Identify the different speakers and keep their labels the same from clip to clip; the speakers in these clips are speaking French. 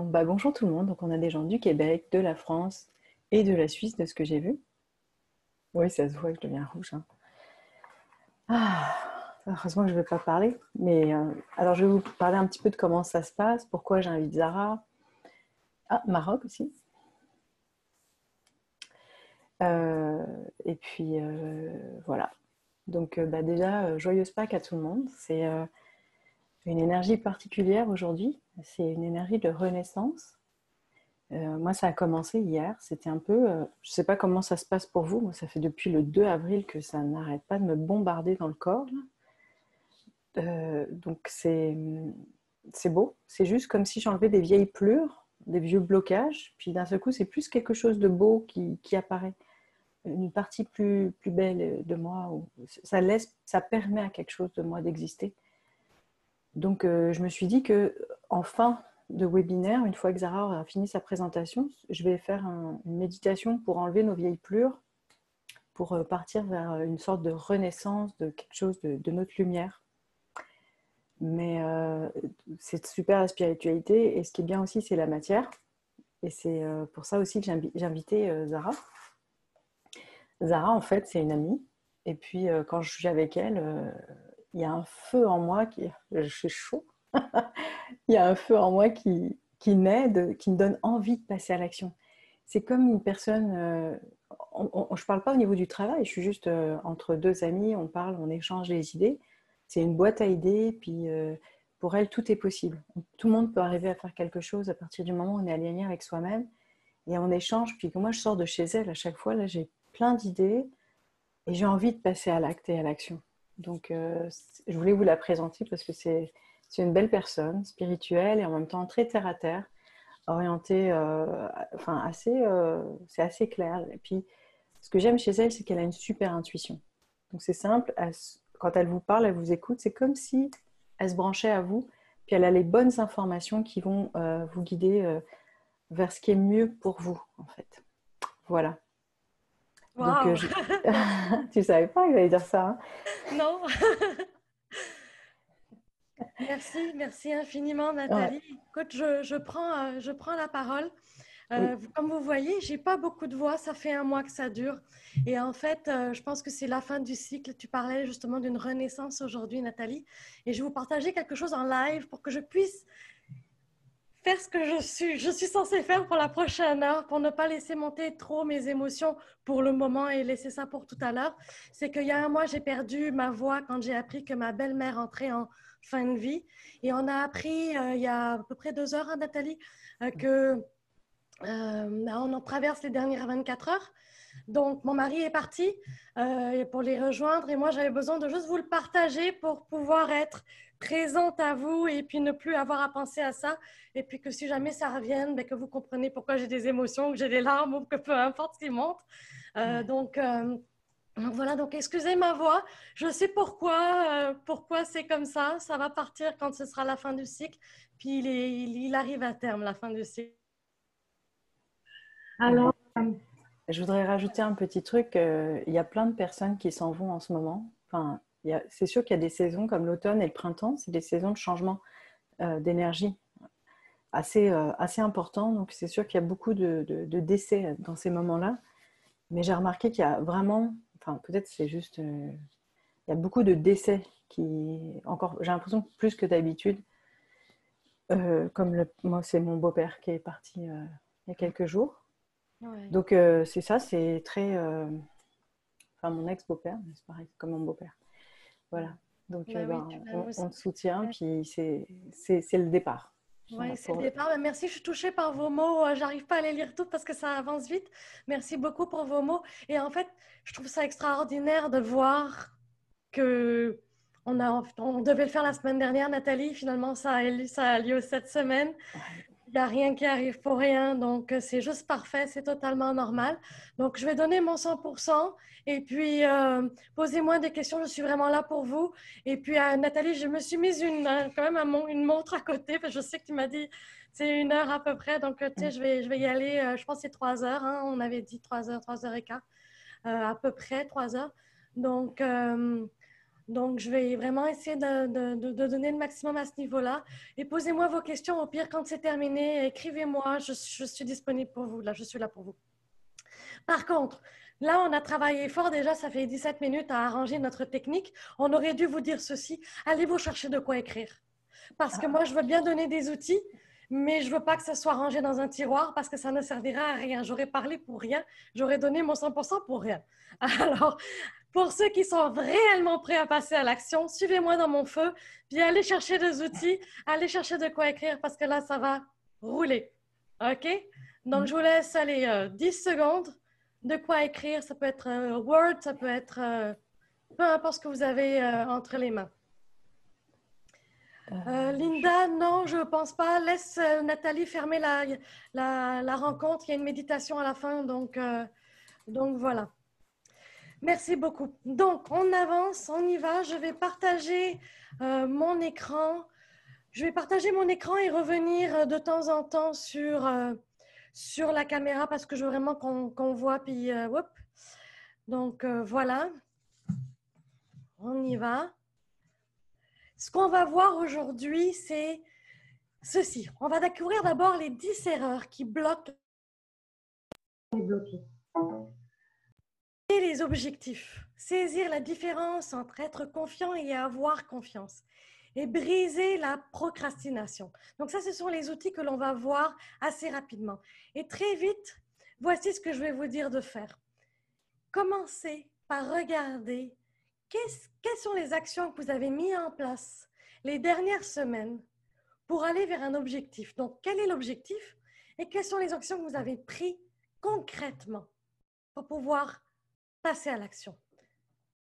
Speaker 1: Bonjour tout le monde. Donc, on a des gens du Québec, de la France et de la Suisse, de ce que j'ai vu. Oui, ça se voit que je deviens rouge. Hein. Heureusement que je ne vais pas parler. Mais alors, je vais vous parler un petit peu de comment ça se passe, pourquoi j'invite Zara. Ah, Maroc aussi. Et puis, voilà. Donc, déjà, joyeuse Pâques à tout le monde. C'est une énergie particulière aujourd'hui. C'est une énergie de renaissance. Moi, ça a commencé hier. C'était un peu... je ne sais pas comment ça se passe pour vous. Moi, ça fait depuis le 2 avril que ça n'arrête pas de me bombarder dans le corps. Donc, c'est beau. C'est juste comme si j'enlevais des vieilles plures, des vieux blocages. Puis d'un seul coup, c'est plus quelque chose de beau qui apparaît. Une partie plus belle de moi. Ça permet à quelque chose de moi d'exister. Donc, je me suis dit que en fin de webinaire, une fois que Zara aura fini sa présentation, je vais faire une méditation pour enlever nos vieilles plures, pour partir vers une sorte de renaissance de quelque chose de notre lumière. Mais c'est super la spiritualité, et ce qui est bien aussi, c'est la matière. Et c'est pour ça aussi que j'ai invité Zara. Zara, en fait, c'est une amie. Et puis, quand je suis avec elle, il y a un feu en moi je suis chaud. Il y a un feu en moi qui m'aide, qui me donne envie de passer à l'action. C'est comme une personne... je ne parle pas au niveau du travail, je suis juste entre deux amis, on parle, on échange les idées. C'est une boîte à idées, puis pour elle, tout est possible. Tout le monde peut arriver à faire quelque chose à partir du moment où on est aligné avec soi-même. Et on échange, puis que moi, je sors de chez elle à chaque fois, là, j'ai plein d'idées et j'ai envie de passer à l'acte et à l'action. Donc, je voulais vous la présenter parce que c'est une belle personne, spirituelle et en même temps très terre à terre, orientée, c'est assez clair. Et puis, ce que j'aime chez elle, c'est qu'elle a une super intuition. Donc, c'est simple, quand elle vous parle, elle vous écoute, c'est comme si elle se branchait à vous, puis elle a les bonnes informations qui vont vous guider vers ce qui est mieux pour vous, en fait. Voilà. Donc,
Speaker 2: Wow!
Speaker 1: tu savais pas que j'allais dire ça, hein?
Speaker 2: Non? Merci, merci infiniment,
Speaker 1: Ouais.
Speaker 2: Nathalie. Écoute, je prends la parole.
Speaker 1: Oui.
Speaker 2: Comme vous voyez, j'ai pas beaucoup de voix, ça fait un mois que ça dure. Et en fait, je pense que c'est la fin du cycle. Tu parlais justement d'une renaissance aujourd'hui, Nathalie. Et je vais vous partager quelque chose en live pour que je puisse faire ce que je suis censée faire pour la prochaine heure, pour ne pas laisser monter trop mes émotions pour le moment et laisser ça pour tout à l'heure. C'est qu'il y a un mois, j'ai perdu ma voix quand j'ai appris que ma belle-mère entrait en fin de vie. Et on a appris il y a à peu près 2 heures, hein, Nathalie, que on en traverse les dernières 24 heures. Donc, mon mari est parti pour les rejoindre et moi, j'avais besoin de juste vous le partager pour pouvoir être présente à vous et puis ne plus avoir à penser à ça. Et puis que si jamais ça revienne, ben, que vous comprenez pourquoi j'ai des émotions, que j'ai des larmes ou que peu importe ce qui monte. Euh,
Speaker 1: Ouais.
Speaker 2: donc, euh, donc voilà, donc excusez ma voix. Je sais pourquoi c'est comme ça. Ça va partir quand ce sera la fin du cycle. Puis il arrive à terme, la fin du cycle.
Speaker 1: Ouais.
Speaker 2: Alors,
Speaker 1: Je voudrais rajouter un petit truc. Il y a plein de personnes qui s'en vont en ce moment. Enfin, c'est sûr qu'il y a des saisons comme l'automne et le printemps, c'est des saisons de changement d'énergie assez importants. Donc, c'est sûr qu'il y a beaucoup de décès dans ces moments-là. Mais j'ai remarqué qu'il y a vraiment, enfin, peut-être c'est juste, il y a beaucoup de décès encore, j'ai l'impression que plus que d'habitude, moi, c'est mon beau-père qui est parti il y a quelques jours.
Speaker 2: ouais.
Speaker 1: Donc, c'est ça, c'est très. Enfin, mon ex-beau-père, mais c'est pareil, c'est comme mon beau-père. Voilà. Donc,
Speaker 2: Ben oui, tu m'as
Speaker 1: on te soutient, puis c'est le départ. Voilà,
Speaker 2: ouais, c'est le départ. Ben, merci, je suis touchée par vos mots. J'arrive pas à les lire toutes parce que ça avance vite. Merci beaucoup pour vos mots. Et en fait, je trouve ça extraordinaire de voir que on devait le faire la semaine dernière, Nathalie. Finalement, ça a lieu cette semaine. Il n'y a rien qui arrive pour rien, donc c'est juste parfait, c'est totalement normal. Donc, je vais donner mon 100% et puis posez-moi des questions, je suis vraiment là pour vous. Et puis, Nathalie, je me suis mise quand même une montre à côté, parce que je sais que tu m'as dit c'est 1 heure à peu près, donc tu sais, je vais y aller, je pense que c'est 3 heures, hein, on avait dit 3 heures, 3 heures et quart, à peu près 3 heures. Donc, Donc, je vais vraiment essayer de donner le maximum à ce niveau-là. Et posez-moi vos questions. Au pire, quand c'est terminé, écrivez-moi. Je suis disponible pour vous. Là, je suis là pour vous. Par contre, là, on a travaillé fort déjà. Ça fait 17 minutes à arranger notre technique. On aurait dû vous dire ceci. Allez-vous chercher de quoi écrire. Parce que moi, je veux bien donner des outils, mais je ne veux pas que ça soit rangé dans un tiroir parce que ça ne servira à rien. J'aurais parlé pour rien. J'aurais donné mon 100% pour rien. Alors, pour ceux qui sont réellement prêts à passer à l'action, suivez-moi dans mon feu, puis allez chercher des outils, allez chercher de quoi écrire parce que là, ça va rouler. OK? Donc, je vous laisse aller 10 secondes. De quoi écrire, ça peut être Word, ça peut être peu importe ce que vous avez entre les mains. Linda, non, je ne pense pas. Laisse Nathalie fermer la rencontre. Il y a une méditation à la fin, donc voilà. Merci beaucoup. Donc, on avance, on y va. Je vais partager mon écran. Je vais partager mon écran et revenir de temps en temps sur la caméra parce que je veux vraiment qu'on voit. Puis, donc, voilà. On y va. Ce qu'on va voir aujourd'hui, c'est ceci. On va découvrir d'abord les 10 erreurs qui bloquent les objectifs. Saisir la différence entre être confiant et avoir confiance. Et briser la procrastination. Donc ça, ce sont les outils que l'on va voir assez rapidement. Et très vite, voici ce que je vais vous dire de faire. Commencez par regarder quelles sont les actions que vous avez mises en place les dernières semaines pour aller vers un objectif. Donc, quel est l'objectif et quelles sont les actions que vous avez prises concrètement pour pouvoir passer à l'action.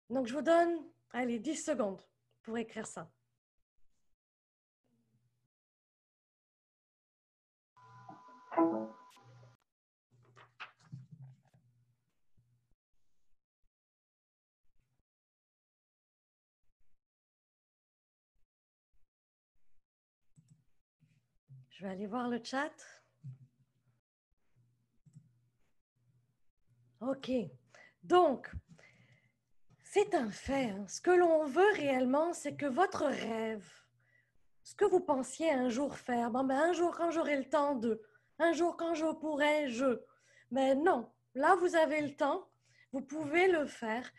Speaker 2: Donc, je vous donne, allez, 10 secondes pour écrire ça. Je vais aller voir le chat. OK. Donc, c'est un fait. Hein. Ce que l'on veut réellement, c'est que votre rêve, ce que vous pensiez un jour faire, bon, ben, un jour quand j'aurai le temps de, un jour quand je pourrai, Mais non, là, vous avez le temps, vous pouvez le faire.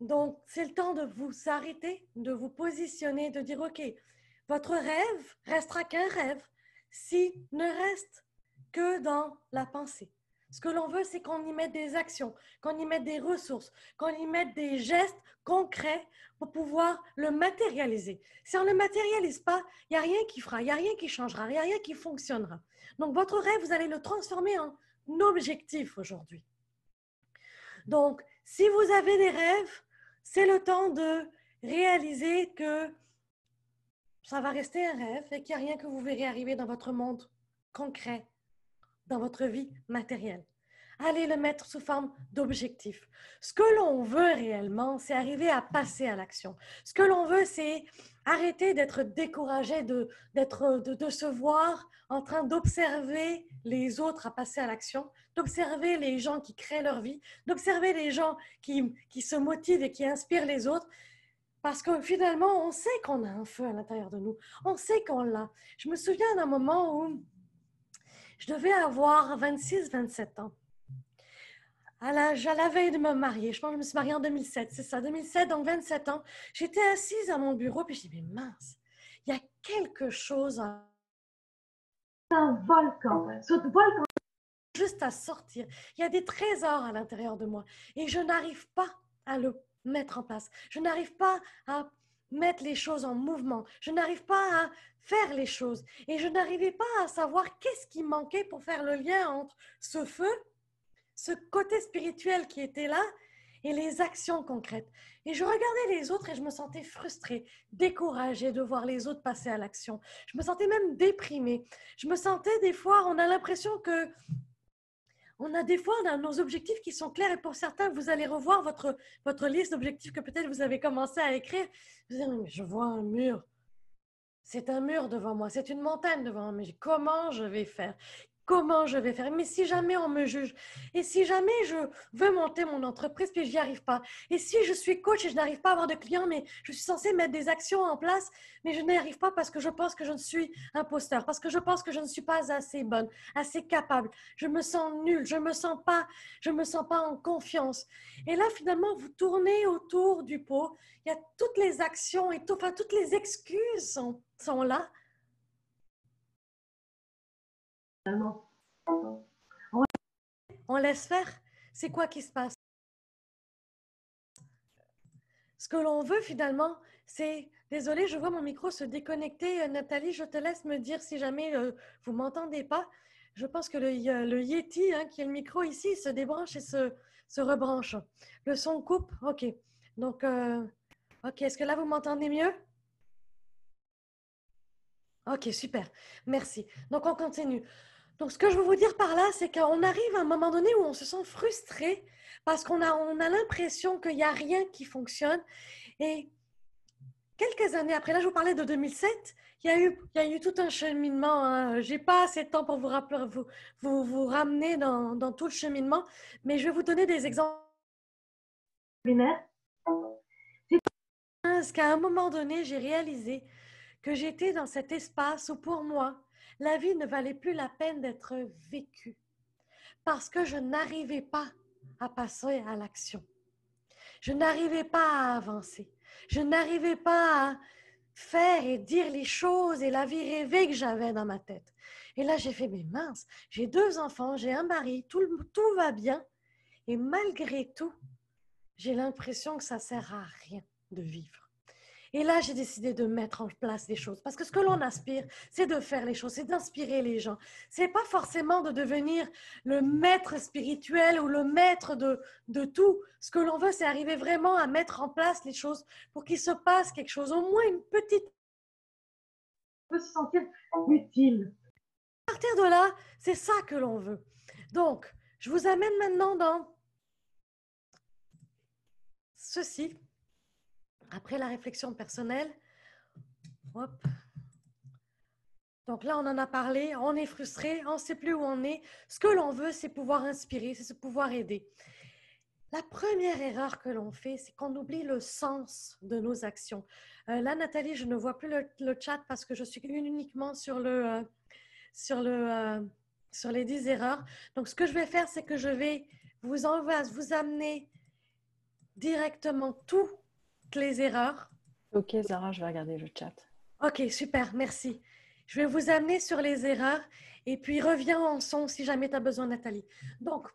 Speaker 2: Donc, c'est le temps de vous arrêter, de vous positionner, de dire, OK, votre rêve restera qu'un rêve s'il ne reste que dans la pensée. Ce que l'on veut, c'est qu'on y mette des actions, qu'on y mette des ressources, qu'on y mette des gestes concrets pour pouvoir le matérialiser. Si on ne le matérialise pas, il n'y a rien qui fera, il n'y a rien qui changera, il n'y a rien qui fonctionnera. Donc, votre rêve, vous allez le transformer en objectif aujourd'hui. Donc, si vous avez des rêves, c'est le temps de réaliser que ça va rester un rêve et qu'il n'y a rien que vous verrez arriver dans votre monde concret, dans votre vie matérielle. Allez le mettre sous forme d'objectif. Ce que l'on veut réellement, c'est arriver à passer à l'action. Ce que l'on veut, c'est arrêter d'être découragé, de se voir en train d'observer les autres à passer à l'action, d'observer les gens qui créent leur vie, d'observer les gens qui se motivent et qui inspirent les autres. Parce que finalement, on sait qu'on a un feu à l'intérieur de nous. On sait qu'on l'a. Je me souviens d'un moment où je devais avoir 26-27 ans. À la veille de me marier, je pense que je me suis mariée en 2007, c'est ça, 2007, donc 27 ans. J'étais assise à mon bureau, puis je dis, mais mince, il y a quelque chose, un volcan, ce volcan juste à sortir. Il y a des trésors à l'intérieur de moi et je n'arrive pas à le mettre en place. Je n'arrive pas à mettre les choses en mouvement. Je n'arrive pas à faire les choses et je n'arrivais pas à savoir qu'est-ce qui manquait pour faire le lien entre ce feu, ce côté spirituel qui était là et les actions concrètes. Et je regardais les autres et je me sentais frustrée, découragée de voir les autres passer à l'action. Je me sentais même déprimée. Je me sentais des fois, on a l'impression que on a des fois nos objectifs qui sont clairs et pour certains, vous allez revoir votre liste d'objectifs que peut-être vous avez commencé à écrire. Vous allez dire, mais je vois un mur. C'est un mur devant moi, c'est une montagne devant moi, mais comment je vais faire? comment je vais faire. Mais si jamais on me juge, et si jamais je veux monter mon entreprise puis je n'y arrive pas, et si je suis coach et je n'arrive pas à avoir de clients, mais je suis censée mettre des actions en place, mais je n'y arrive pas parce que je pense que je ne suis imposteur, parce que je pense que je ne suis pas assez bonne, assez capable. Je me sens nulle, je me sens pas en confiance. Et là, finalement, vous tournez autour du pot. Il y a toutes les actions et tout, enfin, toutes les excuses sont là. On laisse faire. C'est quoi qui se passe? Ce que l'on veut finalement, c'est... Désolée, je vois mon micro se déconnecter. Nathalie, je te laisse me dire si jamais vous ne m'entendez pas. Je pense que le Yeti, hein, qui est le micro ici, il se débranche et se rebranche. Le son coupe. OK. Donc, OK. Est-ce que là, vous m'entendez mieux? OK, super. Merci. Donc, on continue. Donc, ce que je veux vous dire par là, c'est qu'on arrive à un moment donné où on se sent frustré parce on a l'impression qu'il n'y a rien qui fonctionne. Et quelques années après, là, je vous parlais de 2007, il y a eu tout un cheminement. Hein. Je n'ai pas assez de temps pour vous, rappeler, vous ramener dans tout le cheminement, mais je vais vous donner des exemples. Parce qu'à un moment donné, j'ai réalisé que j'étais dans cet espace où, pour moi, la vie ne valait plus la peine d'être vécue parce que je n'arrivais pas à passer à l'action. Je n'arrivais pas à avancer. Je n'arrivais pas à faire et dire les choses et la vie rêvée que j'avais dans ma tête. Et là, j'ai fait, mais mince, j'ai 2 enfants, j'ai un mari, tout va bien. Et malgré tout, j'ai l'impression que ça ne sert à rien de vivre. Et là, j'ai décidé de mettre en place les choses. Parce que ce que l'on aspire, c'est de faire les choses, c'est d'inspirer les gens. Ce n'est pas forcément de devenir le maître spirituel ou le maître de tout. Ce que l'on veut, c'est arriver vraiment à mettre en place les choses pour qu'il se passe quelque chose, au moins une petite...
Speaker 3: On peut se sentir utile.
Speaker 2: À partir de là, c'est ça que l'on veut. Donc, je vous amène maintenant dans ceci. Après la réflexion personnelle, hop. Donc là, on en a parlé, on est frustré, on ne sait plus où on est. Ce que l'on veut, c'est pouvoir inspirer, c'est pouvoir aider. La première erreur que l'on fait, c'est qu'on oublie le sens de nos actions. Là, Nathalie, je ne vois plus le chat parce que je suis uniquement sur les 10 erreurs. Donc, ce que je vais faire, c'est que je vais vous amener directement toutes les erreurs.
Speaker 1: Ok, Zara, je vais regarder le chat.
Speaker 2: Ok, super, merci. Je vais vous amener sur les erreurs et puis reviens en son si jamais tu as besoin, Nathalie. Donc,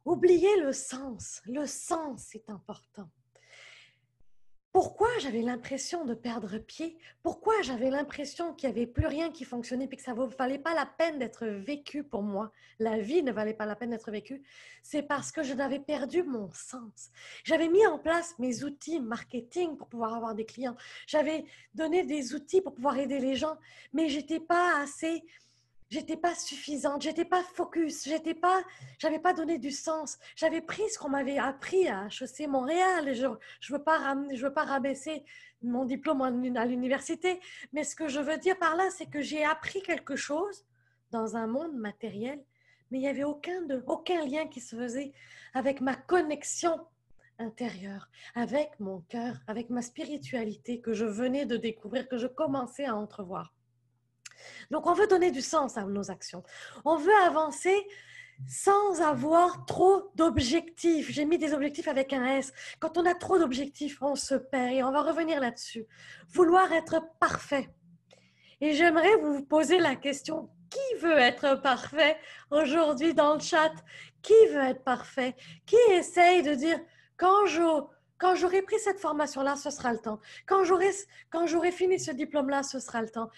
Speaker 2: oubliez le sens. Le sens est important. Pourquoi j'avais l'impression de perdre pied? Pourquoi j'avais l'impression qu'il n'y avait plus rien qui fonctionnait et que ça ne valait pas la peine d'être vécu pour moi? La vie ne valait pas la peine d'être vécue. C'est parce que je n'avais perdu mon sens. J'avais mis en place mes outils marketing pour pouvoir avoir des clients. J'avais donné des outils pour pouvoir aider les gens, mais je n'étais pas assez... J'étais pas suffisante, j'étais pas focus, j'avais pas donné du sens. J'avais pris ce qu'on m'avait appris à HEC Montréal. Et je veux pas rabaisser mon diplôme à l'université, mais ce que je veux dire par là, c'est que j'ai appris quelque chose dans un monde matériel, mais il n'y avait aucun lien qui se faisait avec ma connexion intérieure, avec mon cœur, avec ma spiritualité que je venais de découvrir, que je commençais à entrevoir. Donc, on veut donner du sens à nos actions. On veut avancer sans avoir trop d'objectifs. J'ai mis des objectifs avec un S. Quand on a trop d'objectifs, on se perd et on va revenir là-dessus. Vouloir être parfait. Et j'aimerais vous poser la question, qui veut être parfait aujourd'hui dans le chat? Qui veut être parfait? Qui essaye de dire, quand j'aurai pris cette formation-là, ce sera le temps. Quand j'aurai fini ce diplôme-là, ce sera le temps.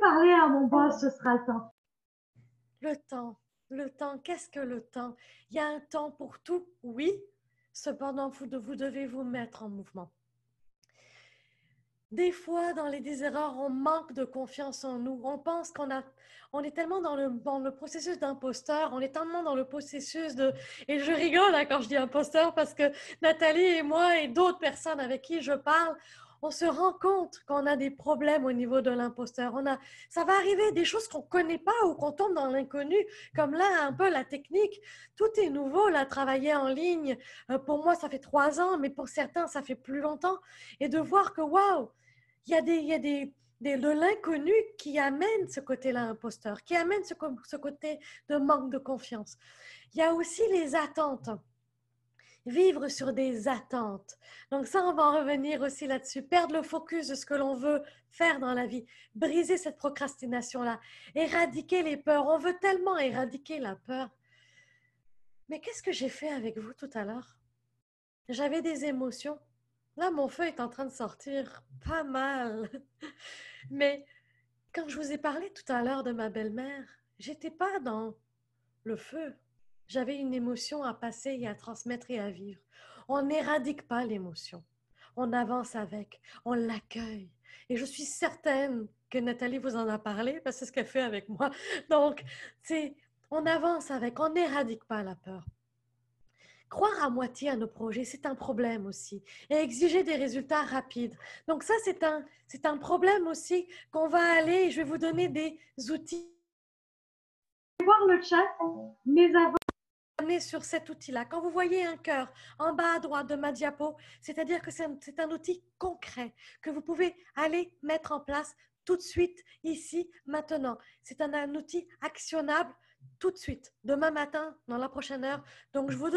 Speaker 3: Parler à mon boss, ce sera le temps.
Speaker 2: Le temps, qu'est-ce que le temps? Il y a un temps pour tout, oui. Cependant, vous devez vous mettre en mouvement. Des fois, dans les 10 erreurs, on manque de confiance en nous. On pense on est tellement dans le processus d'imposteur, on est tellement dans le processus de... Et je rigole hein, quand je dis imposteur parce que Nathalie et moi et d'autres personnes avec qui je parle, on se rend compte qu'on a des problèmes au niveau de l'imposteur. Ça va arriver des choses qu'on ne connaît pas ou qu'on tombe dans l'inconnu, comme là, un peu la technique. Tout est nouveau, là, travailler en ligne. Pour moi, ça fait 3 ans, mais pour certains, ça fait plus longtemps. Et de voir que, waouh, il y a de l'inconnu qui amène ce côté-là imposteur, qui amène ce côté de manque de confiance. Il y a aussi les attentes. Vivre sur des attentes. Donc ça, on va en revenir aussi là-dessus. Perdre le focus de ce que l'on veut faire dans la vie. Briser cette procrastination-là. Éradiquer les peurs. On veut tellement éradiquer la peur. Mais qu'est-ce que j'ai fait avec vous tout à l'heure? J'avais des émotions. Là, mon feu est en train de sortir pas mal. Mais quand je vous ai parlé tout à l'heure de ma belle-mère, j'étais pas dans le feu. J'avais une émotion à passer et à transmettre et à vivre. On n'éradique pas l'émotion. On avance avec, on l'accueille. Et je suis certaine que Nathalie vous en a parlé, parce que c'est ce qu'elle fait avec moi. Donc, on avance avec, on n'éradique pas la peur. Croire à moitié à nos projets, c'est un problème aussi. Et exiger des résultats rapides. Donc ça, c'est un problème aussi qu'on va aller, je vais vous donner des outils.
Speaker 3: Voir le chat, mais avant.
Speaker 2: Sur cet outil-là. Quand vous voyez un cœur en bas à droite de ma diapo, c'est-à-dire que c'est un outil concret que vous pouvez aller mettre en place tout de suite, ici, maintenant. C'est un outil actionnable tout de suite, demain matin, dans la prochaine heure. Donc, je vous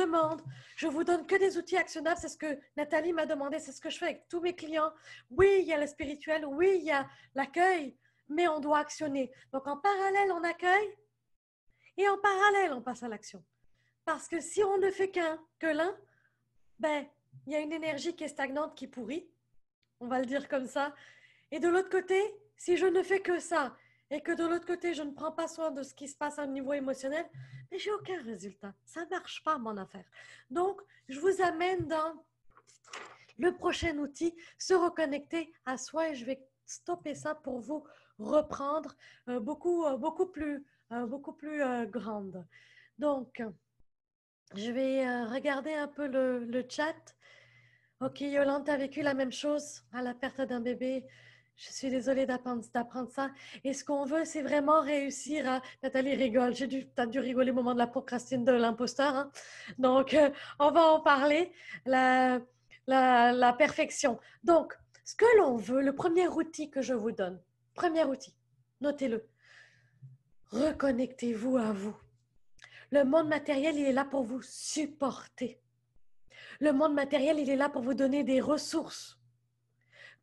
Speaker 2: donne que des outils actionnables. C'est ce que Nathalie m'a demandé, c'est ce que je fais avec tous mes clients. Oui, il y a le spirituel, oui, il y a l'accueil, mais on doit actionner. Donc, en parallèle, on accueille et en parallèle, on passe à l'action. Parce que si on ne fait que l'un, ben, il y a une énergie qui est stagnante, qui pourrit. On va le dire comme ça. Et de l'autre côté, si je ne fais que ça, et que de l'autre côté, je ne prends pas soin de ce qui se passe à un niveau émotionnel, mais j'ai aucun résultat. Ça ne marche pas, mon affaire. Donc, je vous amène dans le prochain outil, se reconnecter à soi, et je vais stopper ça pour vous reprendre beaucoup plus grande. Donc, je vais regarder un peu le chat. Ok, Yolande, tu as vécu la même chose à la perte d'un bébé. Je suis désolée d'apprendre ça. Et ce qu'on veut, c'est vraiment réussir à... Nathalie rigole. Tu as dû rigoler au moment de la procrastine de l'imposteur. Hein? Donc, on va en parler. La perfection. Donc, ce que l'on veut, le premier outil que je vous donne, premier outil, notez-le. Reconnectez-vous à vous. Le monde matériel, il est là pour vous supporter. Le monde matériel, il est là pour vous donner des ressources,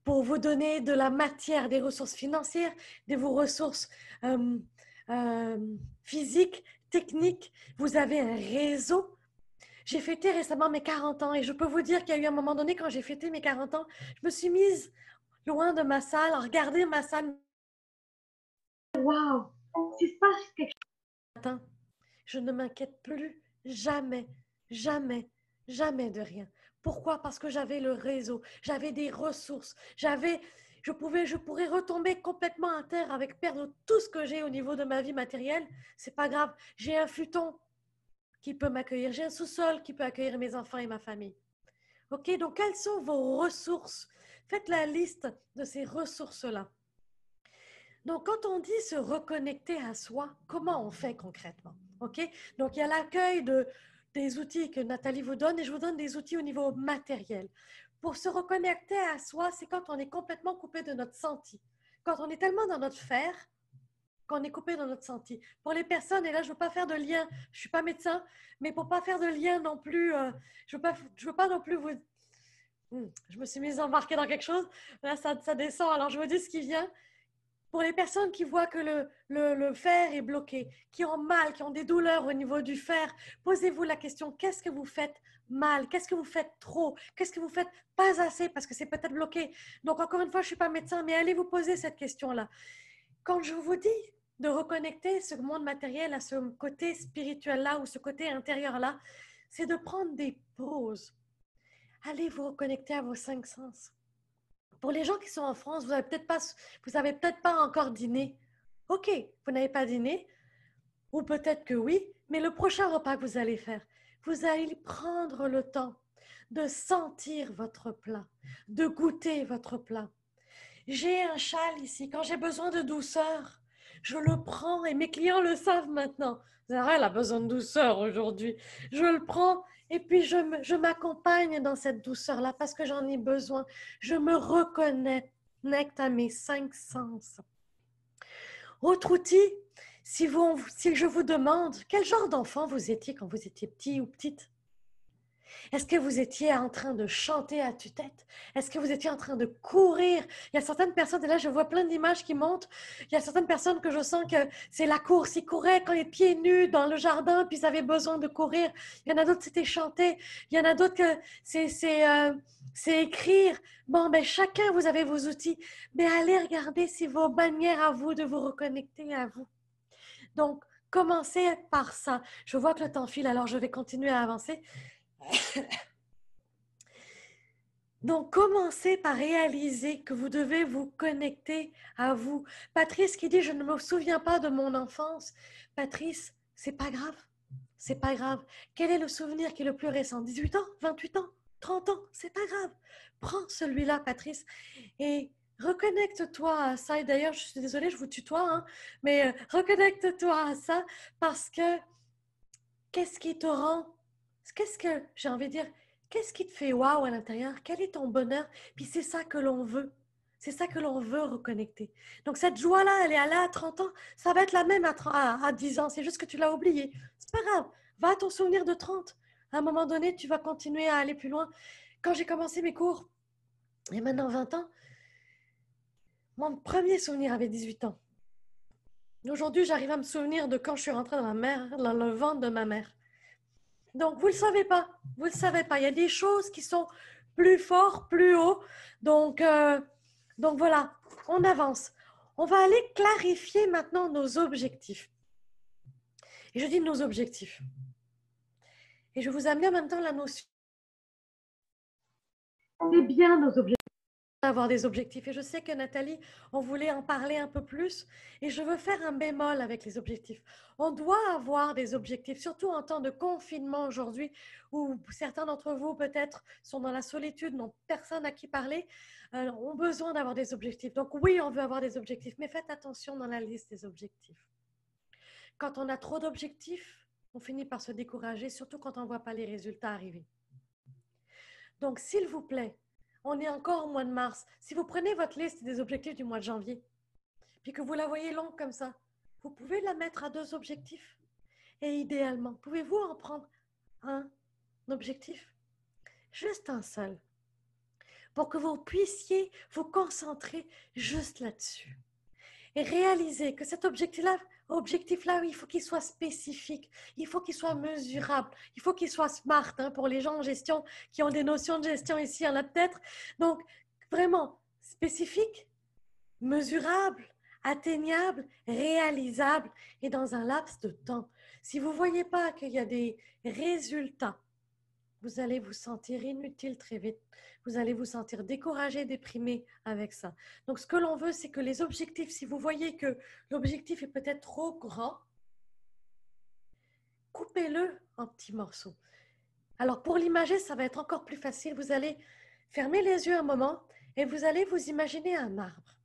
Speaker 2: pour vous donner de la matière, des ressources financières, des ressources physiques, techniques. Vous avez un réseau. J'ai fêté récemment mes 40 ans et je peux vous dire qu'il y a eu un moment donné, quand j'ai fêté mes 40 ans, je me suis mise loin de ma salle, à regarder ma salle.
Speaker 3: Waouh, s'il se passe quelque
Speaker 2: chose. Je ne m'inquiète plus jamais, jamais, jamais de rien. Pourquoi? Parce que j'avais le réseau, j'avais des ressources, je pourrais retomber complètement à terre avec perdre tout ce que j'ai au niveau de ma vie matérielle. C'est pas grave. J'ai un futon qui peut m'accueillir, j'ai un sous-sol qui peut accueillir mes enfants et ma famille. Ok? Donc, quelles sont vos ressources? Faites la liste de ces ressources-là. Donc, quand on dit se reconnecter à soi, comment on fait concrètement? OK? Donc, il y a l'accueil des outils que Nathalie vous donne et je vous donne des outils au niveau matériel. Pour se reconnecter à soi, c'est quand on est complètement coupé de notre senti. Quand on est tellement dans notre faire qu'on est coupé dans notre senti. Pour les personnes, et là, je ne veux pas faire de lien, je ne suis pas médecin, mais pour ne pas faire de lien non plus, je ne veux pas non plus vous... Je me suis mise à embarquer dans quelque chose. Là, ça descend, alors je vous dis ce qui vient. Pour les personnes qui voient que le fer est bloqué, qui ont mal, qui ont des douleurs au niveau du fer, posez-vous la question, qu'est-ce que vous faites mal? Qu'est-ce que vous faites trop? Qu'est-ce que vous faites pas assez parce que c'est peut-être bloqué? Donc, encore une fois, je ne suis pas médecin, mais allez vous poser cette question-là. Quand je vous dis de reconnecter ce monde matériel à ce côté spirituel-là ou ce côté intérieur-là, c'est de prendre des pauses. Allez vous reconnecter à vos 5 sens. Pour les gens qui sont en France, vous n'avez peut-être pas encore dîné. OK, vous n'avez pas dîné, ou peut-être que oui, mais le prochain repas que vous allez faire, vous allez prendre le temps de sentir votre plat, de goûter votre plat. J'ai un châle ici. Quand j'ai besoin de douceur, je le prends et mes clients le savent maintenant. Zara, elle a besoin de douceur aujourd'hui. Je le prends et puis je m'accompagne dans cette douceur-là parce que j'en ai besoin. Je me reconnecte à mes 5 sens. Autre outil, si je vous demande quel genre d'enfant vous étiez quand vous étiez petit ou petite, est-ce que vous étiez en train de chanter à tue-tête? Est-ce que vous étiez en train de courir? Il y a certaines personnes, et là je vois plein d'images qui montent, il y a certaines personnes que je sens que c'est la course, ils couraient quand les pieds nus dans le jardin, puis ils avaient besoin de courir. Il y en a d'autres, c'était chanter. Il y en a d'autres que c'est écrire. Bon, ben chacun, vous avez vos outils. Mais allez regarder si vos manières à vous de vous reconnecter à vous. Donc, commencez par ça. Je vois que le temps file, alors je vais continuer à avancer. Donc, commencez par réaliser que vous devez vous connecter à vous. Patrice qui dit « Je ne me souviens pas de mon enfance ». Patrice, c'est pas grave. C'est pas grave. Quel est le souvenir qui est le plus récent? 18 ans? 28 ans? 30 ans? C'est pas grave. Prends celui-là, Patrice, et reconnecte-toi à ça. Et d'ailleurs, je suis désolée, je vous tutoie, hein, mais reconnecte-toi à ça parce que qu'est-ce qui te rend, qu'est-ce que, j'ai envie de dire, qu'est-ce qui te fait waouh à l'intérieur? Quel est ton bonheur? Puis c'est ça que l'on veut. C'est ça que l'on veut reconnecter. Donc cette joie-là, elle est là à 30 ans, ça va être la même à 10 ans. C'est juste que tu l'as oublié. C'est pas grave. Va à ton souvenir de 30. À un moment donné, tu vas continuer à aller plus loin. Quand j'ai commencé mes cours, il y a maintenant 20 ans, mon premier souvenir avait 18 ans. Aujourd'hui, j'arrive à me souvenir de quand je suis rentrée dans le ventre de ma mère. Donc, vous ne le savez pas. Vous ne le savez pas. Il y a des choses qui sont plus fortes, plus haut. Donc voilà, on avance. On va aller clarifier maintenant nos objectifs. Et je dis nos objectifs. Et je vous amène en même temps la notion.
Speaker 3: C'est bien nos objectifs.
Speaker 2: D'avoir des objectifs. Et je sais que Nathalie, on voulait en parler un peu plus. Et je veux faire un bémol avec les objectifs. On doit avoir des objectifs, surtout en temps de confinement aujourd'hui, où certains d'entre vous peut-être sont dans la solitude, n'ont personne à qui parler, ont besoin d'avoir des objectifs. Donc oui, on veut avoir des objectifs, mais faites attention dans la liste des objectifs. Quand on a trop d'objectifs, on finit par se décourager, surtout quand on ne voit pas les résultats arriver. Donc, s'il vous plaît, on est encore au mois de mars. Si vous prenez votre liste des objectifs du mois de janvier, puis que vous la voyez longue comme ça, vous pouvez la mettre à 2 objectifs. Et idéalement, pouvez-vous en prendre un objectif? Juste un seul. Pour que vous puissiez vous concentrer juste là-dessus. Et réaliser que cet objectif-là, il faut qu'il soit spécifique, il faut qu'il soit mesurable, il faut qu'il soit smart, hein, pour les gens en gestion qui ont des notions de gestion ici, il y en a peut-être. Donc, vraiment spécifique, mesurable, atteignable, réalisable et dans un laps de temps. Si vous ne voyez pas qu'il y a des résultats, vous allez vous sentir inutile très vite. Vous allez vous sentir découragé, déprimé avec ça. Donc, ce que l'on veut, c'est que les objectifs, si vous voyez que l'objectif est peut-être trop grand, coupez-le en petits morceaux. Alors, pour l'imager, ça va être encore plus facile. Vous allez fermer les yeux un moment et vous allez vous imaginer un arbre.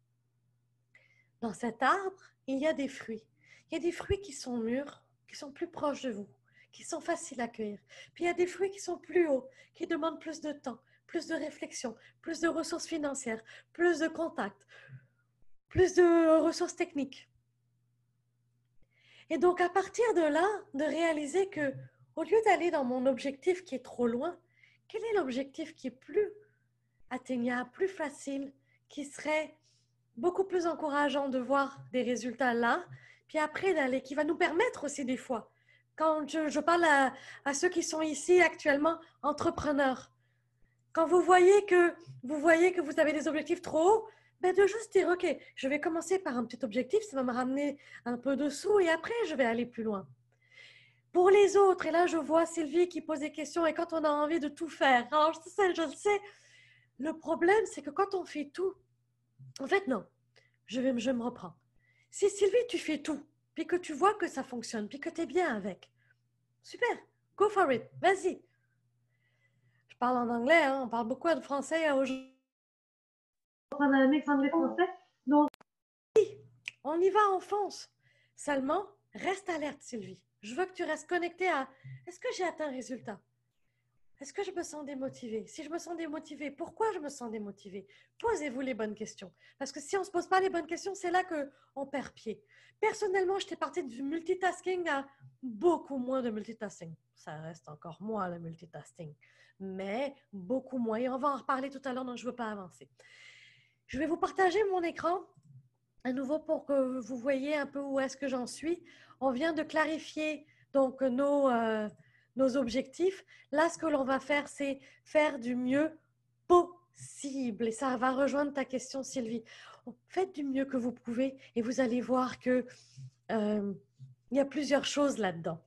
Speaker 2: Dans cet arbre, il y a des fruits. Il y a des fruits qui sont mûrs, qui sont plus proches de vous, qui sont faciles à cueillir. Puis il y a des fruits qui sont plus hauts, qui demandent plus de temps, plus de réflexion, plus de ressources financières, plus de contacts, plus de ressources techniques. Et donc, à partir de là, de réaliser que, au lieu d'aller dans mon objectif qui est trop loin, quel est l'objectif qui est plus atteignable, plus facile, qui serait beaucoup plus encourageant de voir des résultats là, puis après d'aller, qui va nous permettre aussi des fois, quand je parle à ceux qui sont ici actuellement entrepreneurs, quand vous voyez que vous avez des objectifs trop hauts, ben de juste dire, OK, je vais commencer par un petit objectif, ça va me ramener un peu de sous et après, je vais aller plus loin. Pour les autres, et là, je vois Sylvie qui pose des questions et quand on a envie de tout faire, alors je le sais, le problème, c'est que quand on fait tout, en fait, non, je me reprends. Si Sylvie, tu fais tout, puis que tu vois que ça fonctionne, puis que tu es bien avec, super, go for it, vas-y. parle en anglais, hein, on parle beaucoup de français aujourd'hui.
Speaker 3: On a un mix anglais-français. Donc,
Speaker 2: On y va, on fonce. Seulement, reste alerte, Sylvie. Je veux que tu restes connectée à est-ce que j'ai atteint un résultat? Est-ce que je me sens démotivée? Si je me sens démotivée, pourquoi je me sens démotivée? Posez-vous les bonnes questions. Parce que si on ne se pose pas les bonnes questions, c'est là qu'on perd pied. Personnellement, j'étais partie du multitasking à beaucoup moins de multitasking. Ça reste encore moi, le multitasking. Mais beaucoup moins. Et on va en reparler tout à l'heure, donc je ne veux pas avancer. Je vais vous partager mon écran à nouveau pour que vous voyez un peu où est-ce que j'en suis. On vient de clarifier donc nos objectifs. Là, ce que l'on va faire, c'est faire du mieux possible. Et ça va rejoindre ta question, Sylvie. Faites du mieux que vous pouvez et vous allez voir que il y a plusieurs choses là-dedans.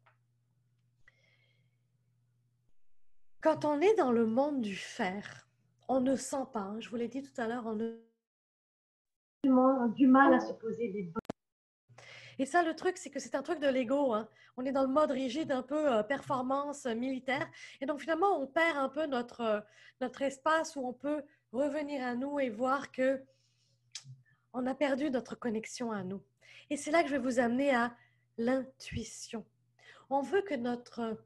Speaker 2: Quand on est dans le monde du faire, on ne sent pas, hein, je vous l'ai dit tout à l'heure, on ne
Speaker 3: du mal à se poser des bonnes.
Speaker 2: Et ça, le truc, c'est que c'est un truc de l'ego. Hein. On est dans le mode rigide, un peu performance militaire. Et donc, finalement, on perd un peu notre espace où on peut revenir à nous et voir que on a perdu notre connexion à nous. Et c'est là que je vais vous amener à l'intuition. On veut que notre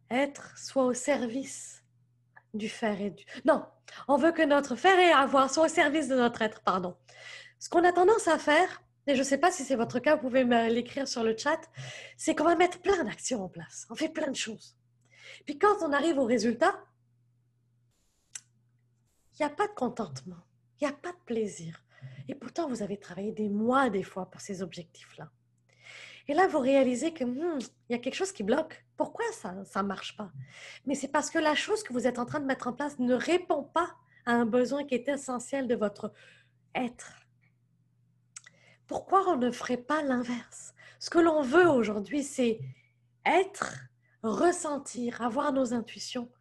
Speaker 2: être soit au service du faire et du... Non, on veut que notre faire et avoir soit au service de notre être, pardon. Ce qu'on a tendance à faire, et je ne sais pas si c'est votre cas, vous pouvez me l'écrire sur le chat, c'est qu'on va mettre plein d'actions en place. On fait plein de choses. Puis quand on arrive au résultat, il n'y a pas de contentement, il n'y a pas de plaisir. Et pourtant, vous avez travaillé des mois, des fois, pour ces objectifs-là. Et là, vous réalisez que il y a quelque chose qui bloque. Pourquoi ça ne marche pas? Mais c'est parce que la chose que vous êtes en train de mettre en place ne répond pas à un besoin qui est essentiel de votre être. Pourquoi on ne ferait pas l'inverse? Ce que l'on veut aujourd'hui, c'est être, ressentir, avoir nos intuitions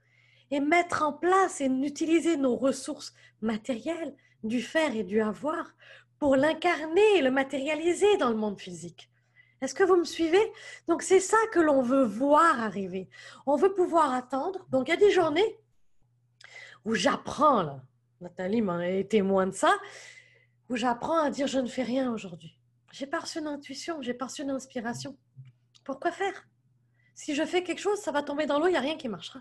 Speaker 2: et mettre en place et utiliser nos ressources matérielles, du faire et du avoir, pour l'incarner et le matérialiser dans le monde physique. Est-ce que vous me suivez? Donc, c'est ça que l'on veut voir arriver. On veut pouvoir attendre. Donc, il y a des journées où j'apprends, là, Nathalie m'en est témoin de ça, où j'apprends à dire je ne fais rien aujourd'hui. J'ai pas reçu une intuition, j'ai pas reçu une inspiration. Pourquoi faire? Si je fais quelque chose, ça va tomber dans l'eau, il n'y a rien qui marchera.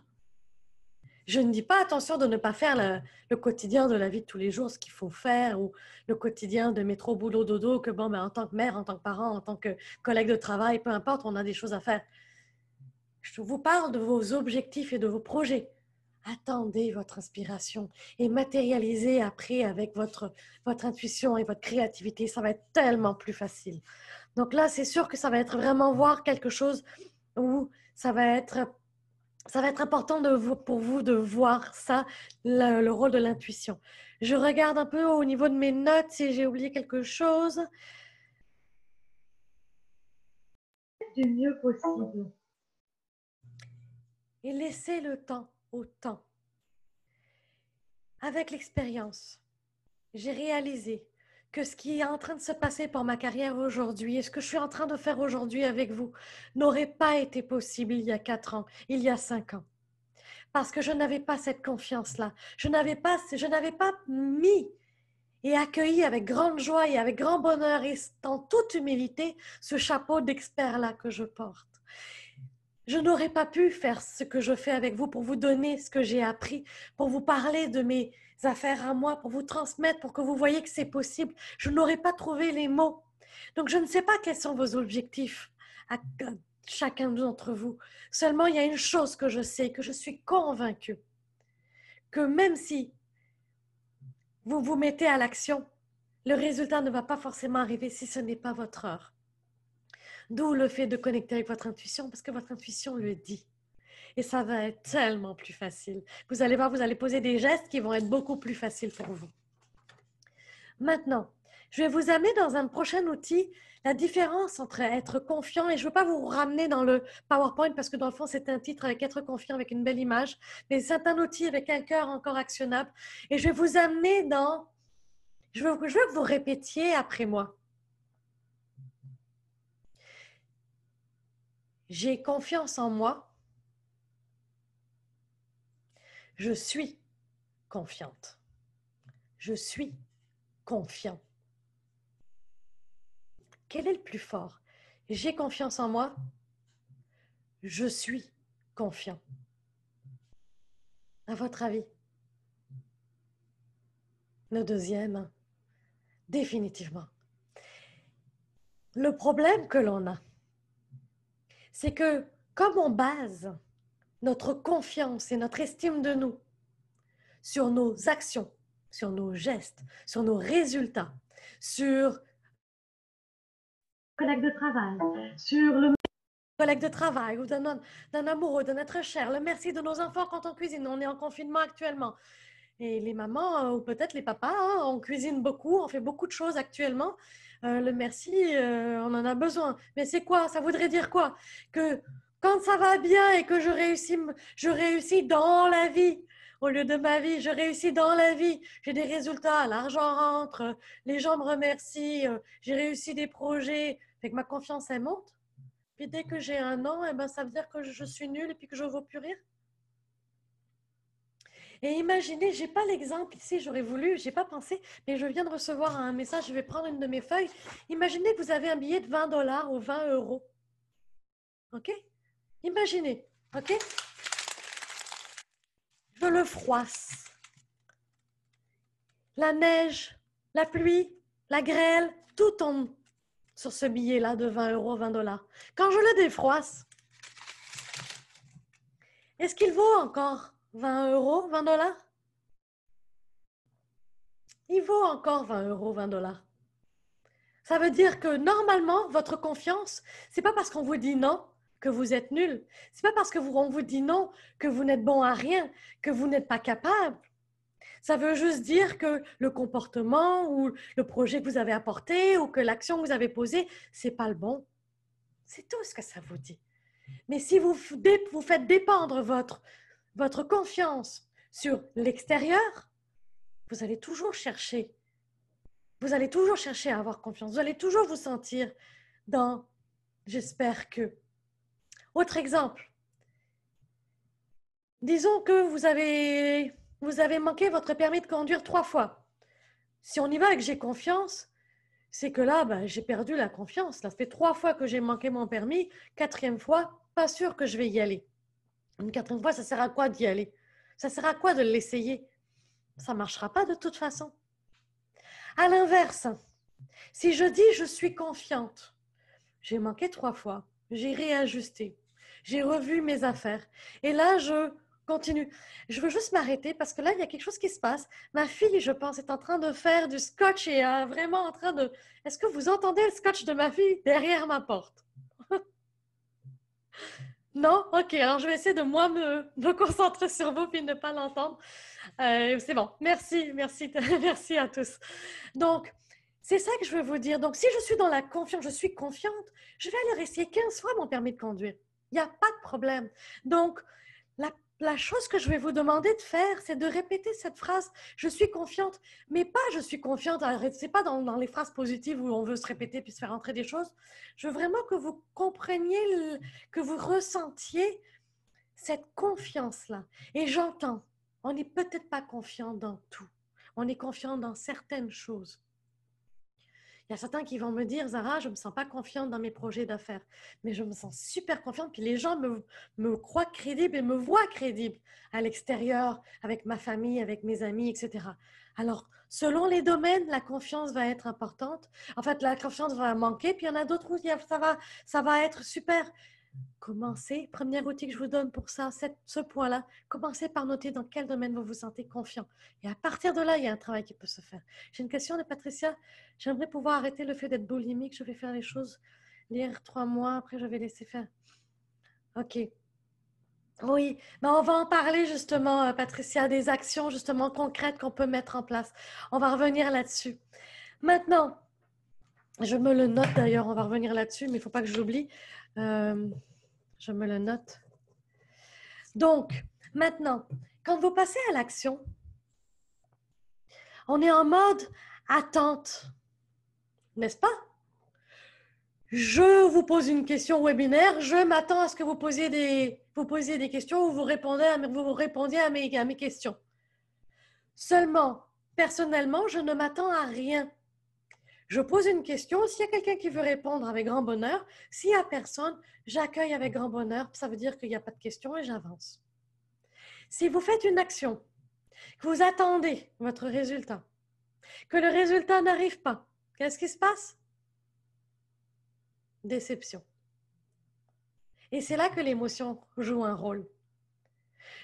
Speaker 2: Je ne dis pas attention de ne pas faire le quotidien de la vie de tous les jours, ce qu'il faut faire, ou le quotidien de métro, boulot, dodo, que bon, en tant que mère, en tant que parent, en tant que collègue de travail, peu importe, on a des choses à faire. Je vous parle de vos objectifs et de vos projets. Attendez votre inspiration et matérialisez après avec votre intuition et votre créativité. Ça va être tellement plus facile. Donc là, c'est sûr que ça va être vraiment voir quelque chose où ça va être important pour vous de voir ça, le rôle de l'intuition. Je regarde un peu au niveau de mes notes si j'ai oublié quelque chose.
Speaker 3: Du mieux possible.
Speaker 2: Et laissez le temps au temps. Avec l'expérience, j'ai réalisé que ce qui est en train de se passer pour ma carrière aujourd'hui et ce que je suis en train de faire aujourd'hui avec vous n'aurait pas été possible il y a 4 ans, il y a 5 ans. Parce que je n'avais pas cette confiance-là. Je n'avais pas mis et accueilli avec grande joie et avec grand bonheur et en toute humilité ce chapeau d'expert-là que je porte. Je n'aurais pas pu faire ce que je fais avec vous pour vous donner ce que j'ai appris, pour vous parler de mes affaires à moi, pour vous transmettre, pour que vous voyez que c'est possible. Je n'aurais pas trouvé les mots. Donc, je ne sais pas quels sont vos objectifs à chacun d'entre vous. Seulement, il y a une chose que je sais, que je suis convaincue, que même si vous vous mettez à l'action, le résultat ne va pas forcément arriver si ce n'est pas votre heure. D'où le fait de connecter avec votre intuition, parce que votre intuition le dit. Et ça va être tellement plus facile. Vous allez voir, vous allez poser des gestes qui vont être beaucoup plus faciles pour vous. Maintenant, je vais vous amener dans un prochain outil, la différence entre être confiant, et je ne veux pas vous ramener dans le PowerPoint parce que dans le fond, c'est un titre avec être confiant avec une belle image, mais c'est un outil avec un cœur encore actionnable. Et je vais vous amener dans... Je veux que vous répétiez après moi. J'ai confiance en moi. Je suis confiante. Je suis confiant. Quel est le plus fort? J'ai confiance en moi. Je suis confiant. À votre avis? Le deuxième, définitivement. Le problème que l'on a, c'est que comme on base notre confiance et notre estime de nous sur nos actions, sur nos gestes, sur nos résultats, sur
Speaker 3: collègue de travail, sur le
Speaker 2: collègues de travail ou d'un amoureux, d'un être cher, le merci de nos enfants quand on cuisine. On est en confinement actuellement. Et les mamans ou peut-être les papas, hein, on cuisine beaucoup, on fait beaucoup de choses actuellement. Le merci, on en a besoin. Mais c'est quoi? Ça voudrait dire quoi? Que quand ça va bien et que je réussis dans la vie, au lieu de ma vie, je réussis dans la vie. J'ai des résultats, l'argent rentre, les gens me remercient, j'ai réussi des projets. Fait que ma confiance, elle monte. Puis dès que j'ai un non, eh ben, ça veut dire que je suis nulle et puis que je ne vaux plus rien. Et imaginez, je n'ai pas l'exemple ici, j'aurais voulu, je n'ai pas pensé, mais je viens de recevoir un message, je vais prendre une de mes feuilles. Imaginez que vous avez un billet de 20 $ ou 20 euros. OK? Imaginez, OK? Je le froisse. La neige, la pluie, la grêle, tout tombe sur ce billet-là de 20 euros, 20 $. Quand je le défroisse, est-ce qu'il vaut encore 20 euros, 20 $? Il vaut encore 20 euros, 20 $. Ça veut dire que normalement, votre confiance, c'est pas parce qu'on vous dit non que vous êtes nul. C'est pas parce qu'on vous dit non que vous n'êtes bon à rien, que vous n'êtes pas capable. Ça veut juste dire que le comportement ou le projet que vous avez apporté ou que l'action que vous avez posée, c'est pas le bon. C'est tout ce que ça vous dit. Mais si vous faites dépendre votre confiance sur l'extérieur, vous allez toujours chercher. Vous allez toujours chercher à avoir confiance. Vous allez toujours vous sentir dans « j'espère que ». Autre exemple. Disons que vous avez manqué votre permis de conduire 3 fois. Si on y va avec « j'ai confiance », c'est que là, j'ai perdu la confiance. Ça fait 3 fois que j'ai manqué mon permis. 4e fois, pas sûr que je vais y aller. Une 4e fois, ça sert à quoi d'y aller? Ça sert à quoi de l'essayer? Ça ne marchera pas de toute façon. À l'inverse, si je dis « je suis confiante », j'ai manqué 3 fois, j'ai réajusté, j'ai revu mes affaires. Et là, je continue. Je veux juste m'arrêter parce que là, il y a quelque chose qui se passe. Ma fille, je pense, est en train de faire du scotch et vraiment en train de... Est-ce que vous entendez le scotch de ma fille derrière ma porte? Non? OK, alors je vais essayer de moi me concentrer sur vous puis ne pas l'entendre. C'est bon. Merci, merci, merci à tous. Donc, c'est ça que je veux vous dire. Donc, si je suis dans la confiance, je suis confiante, je vais aller essayer 15 fois mon permis de conduire. Il n'y a pas de problème. Donc, la chose que je vais vous demander de faire, c'est de répéter cette phrase « je suis confiante », mais pas « je suis confiante », ce n'est pas dans les phrases positives où on veut se répéter puis se faire entrer des choses. Je veux vraiment que vous compreniez, que vous ressentiez cette confiance-là. Et j'entends, on n'est peut-être pas confiant dans tout. On est confiant dans certaines choses. Il y a certains qui vont me dire, Zara, je ne me sens pas confiante dans mes projets d'affaires, mais je me sens super confiante, puis les gens me croient crédible et me voient crédible à l'extérieur, avec ma famille, avec mes amis, etc. Alors, selon les domaines, la confiance va être importante. En fait, la confiance va manquer, puis il y en a d'autres où ça va être super. Commencez, premier outil que je vous donne pour ça, ce point-là, commencez par noter dans quel domaine vous vous sentez confiant. Et à partir de là, il y a un travail qui peut se faire. J'ai une question de Patricia. J'aimerais pouvoir arrêter le fait d'être boulimique. Je vais faire les choses, lire 3 mois, après je vais laisser faire. OK. Oui, mais on va en parler justement, Patricia, des actions justement concrètes qu'on peut mettre en place. On va revenir là-dessus. Maintenant, je me le note d'ailleurs, on va revenir là-dessus, mais il ne faut pas que je l'oublie. Je me le note. Donc, maintenant, quand vous passez à l'action, on est en mode attente, n'est-ce pas? Je vous pose une question webinaire, je m'attends à ce que vous posiez des questions ou vous répondiez à mes questions. Seulement, personnellement, je ne m'attends à rien. Je pose une question, s'il y a quelqu'un qui veut répondre avec grand bonheur, s'il n'y a personne, j'accueille avec grand bonheur, ça veut dire qu'il n'y a pas de question et j'avance. Si vous faites une action, que vous attendez votre résultat, que le résultat n'arrive pas, qu'est-ce qui se passe? Déception. Et c'est là que l'émotion joue un rôle.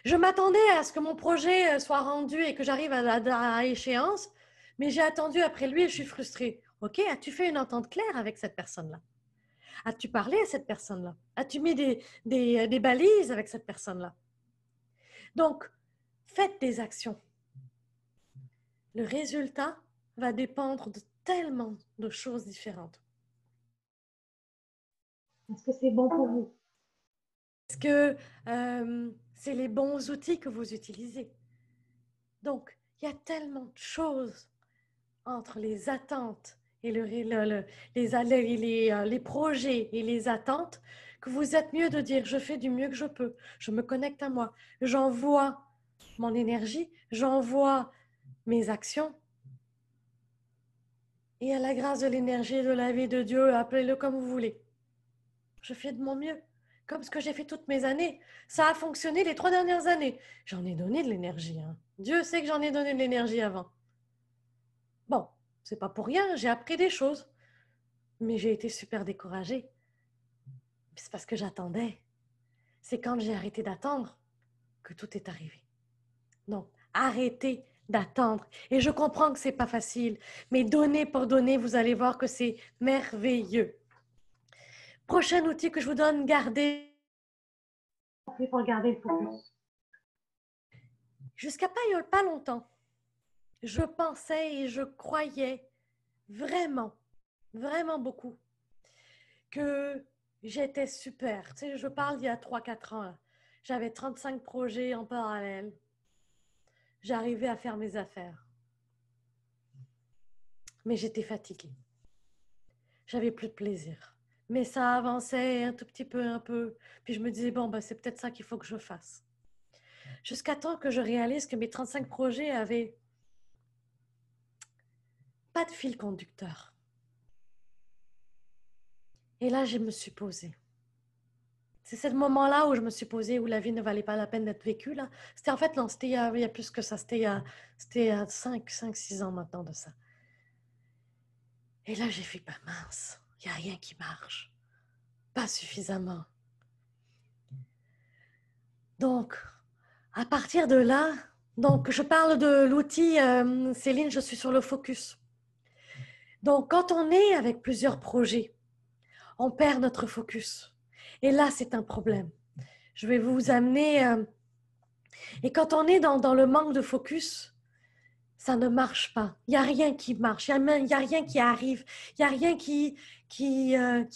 Speaker 2: Je m'attendais à ce que mon projet soit rendu et que j'arrive à échéance, mais j'ai attendu après lui et je suis frustrée. Ok, as-tu fait une entente claire avec cette personne-là? As-tu parlé à cette personne-là? As-tu mis des balises avec cette personne-là? Donc, faites des actions. Le résultat va dépendre de tellement de choses différentes.
Speaker 3: Est-ce que c'est bon pour vous?
Speaker 2: Est-ce que c'est les bons outils que vous utilisez? Donc, il y a tellement de choses entre les attentes et les projets et les attentes que vous êtes mieux de dire je fais du mieux que je peux, je me connecte à moi, j'envoie mon énergie, j'envoie mes actions et à la grâce de l'énergie, de la vie de Dieu, appelez-le comme vous voulez. Je fais de mon mieux, comme ce que j'ai fait toutes mes années. Ça a fonctionné les 3 dernières années. J'en ai donné de l'énergie. Hein. Dieu sait que j'en ai donné de l'énergie avant. Bon, c'est pas pour rien, j'ai appris des choses. Mais j'ai été super découragée. C'est parce que j'attendais. C'est quand j'ai arrêté d'attendre que tout est arrivé. Donc, arrêtez d'attendre. Et je comprends que c'est pas facile, mais donner pour donner, vous allez voir que c'est merveilleux. Prochain outil que je vous donne, gardez.
Speaker 3: Pour garder le focus.
Speaker 2: Jusqu'à pas longtemps, je pensais et je croyais vraiment, vraiment beaucoup que j'étais super. Tu sais, je parle d'il y a 3-4 ans. Là. J'avais 35 projets en parallèle. J'arrivais à faire mes affaires. Mais j'étais fatiguée. J'avais plus de plaisir. Mais ça avançait un tout petit peu, un peu. Puis je me disais, bon, ben, c'est peut-être ça qu'il faut que je fasse. Jusqu'à temps que je réalise que mes 35 projets avaient pas de fil conducteur. Et là, je me suis posée. C'est ce moment-là où je me suis posée, où la vie ne valait pas la peine d'être vécue. Là. C'était en fait, non, c'était il y a plus que ça. C'était il y a 5-6 ans maintenant de ça. Et là, j'ai fait, ben mince, il n'y a rien qui marche. Pas suffisamment. Donc, à partir de là, donc je parle de l'outil, Céline, je suis sur le focus. Donc, quand on est avec plusieurs projets, on perd notre focus. Et là, c'est un problème. Je vais vous amener... et quand on est dans le manque de focus, ça ne marche pas. Il n'y a rien qui marche. Il n'y a rien qui arrive. Il n'y a rien qui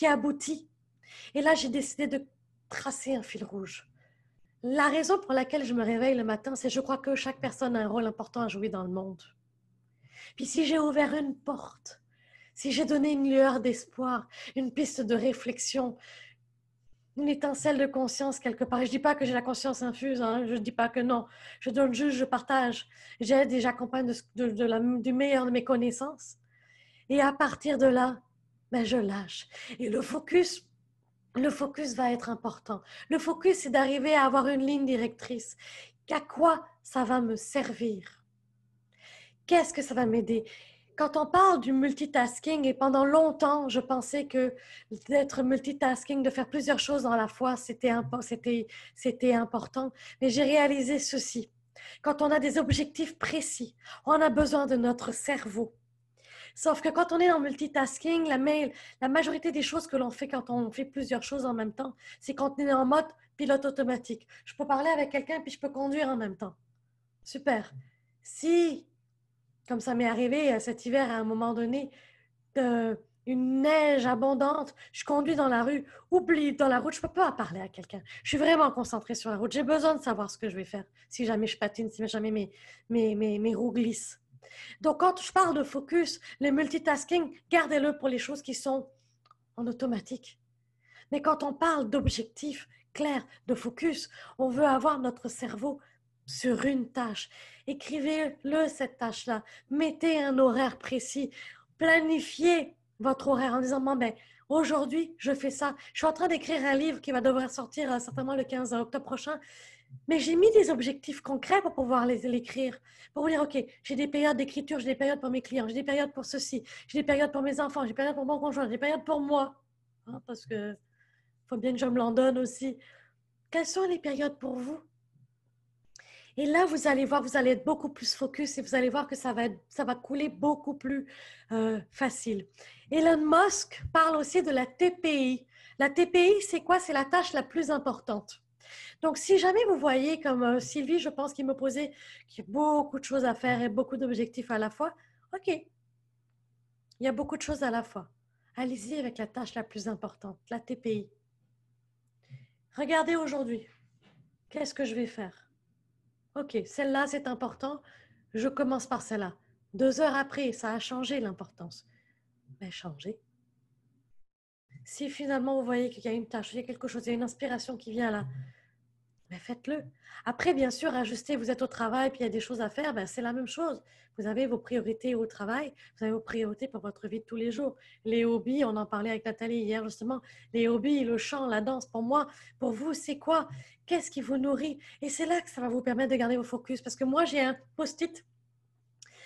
Speaker 2: aboutit. Et là, j'ai décidé de tracer un fil rouge. La raison pour laquelle je me réveille le matin, c'est que je crois que chaque personne a un rôle important à jouer dans le monde. Puis si j'ai ouvert une porte, si j'ai donné une lueur d'espoir, une piste de réflexion, une étincelle de conscience quelque part. Je ne dis pas que j'ai la conscience infuse, hein, je ne dis pas que non. Je donne juste, je partage. J'aide et j'accompagne du meilleur de mes connaissances. Et à partir de là, ben, je lâche. Et le focus va être important. Le focus, c'est d'arriver à avoir une ligne directrice. À quoi ça va me servir? Qu'est-ce que ça va m'aider? Quand on parle du multitasking, et pendant longtemps, je pensais que d'être multitasking, de faire plusieurs choses dans la fois, c'était important. Mais j'ai réalisé ceci. Quand on a des objectifs précis, on a besoin de notre cerveau. Sauf que quand on est en multitasking, la majorité des choses que l'on fait quand on fait plusieurs choses en même temps, c'est quand on est en mode pilote automatique. Je peux parler avec quelqu'un puis je peux conduire en même temps. Super. Si, comme ça m'est arrivé cet hiver à un moment donné, une neige abondante, je conduis dans la rue, oublie dans la route, je ne peux pas parler à quelqu'un. Je suis vraiment concentrée sur la route. J'ai besoin de savoir ce que je vais faire si jamais je patine, si jamais mes roues glissent. Donc, quand je parle de focus, le multitasking, gardez-le pour les choses qui sont en automatique. Mais quand on parle d'objectifs clairs, de focus, on veut avoir notre cerveau sur une tâche. Écrivez-le, cette tâche-là. Mettez un horaire précis. Planifiez votre horaire en disant, bon, ben, aujourd'hui, je fais ça. Je suis en train d'écrire un livre qui va devoir sortir certainement le 15 octobre prochain. Mais j'ai mis des objectifs concrets pour pouvoir l'écrire. Pour vous dire, OK, j'ai des périodes d'écriture, j'ai des périodes pour mes clients, j'ai des périodes pour ceci, j'ai des périodes pour mes enfants, j'ai des périodes pour mon conjoint, j'ai des périodes pour moi. Hein, parce que faut bien que je me l'en donne aussi. Quelles sont les périodes pour vous? Et là, vous allez voir, vous allez être beaucoup plus focus et vous allez voir que ça va couler beaucoup plus facile. Elon Musk parle aussi de la TPI. La TPI, c'est quoi? C'est la tâche la plus importante. Donc, si jamais vous voyez, comme Sylvie, je pense qu'il me posait qu'il y a beaucoup de choses à faire et beaucoup d'objectifs à la fois, OK, il y a beaucoup de choses à la fois. Allez-y avec la tâche la plus importante, la TPI. Regardez aujourd'hui, qu'est-ce que je vais faire? OK, celle-là, c'est important. Je commence par celle-là. 2 heures après, ça a changé l'importance. Mais changez. Si finalement vous voyez qu'il y a une tâche, il y a quelque chose, il y a une inspiration qui vient là, mais faites-le. Après, bien sûr, ajustez, vous êtes au travail, puis il y a des choses à faire, ben, c'est la même chose. Vous avez vos priorités au travail, vous avez vos priorités pour votre vie de tous les jours. Les hobbies, on en parlait avec Nathalie hier justement, les hobbies, le chant, la danse, pour moi, pour vous, c'est quoi? Qu'est-ce qui vous nourrit? Et c'est là que ça va vous permettre de garder vos focus. Parce que moi, j'ai un post-it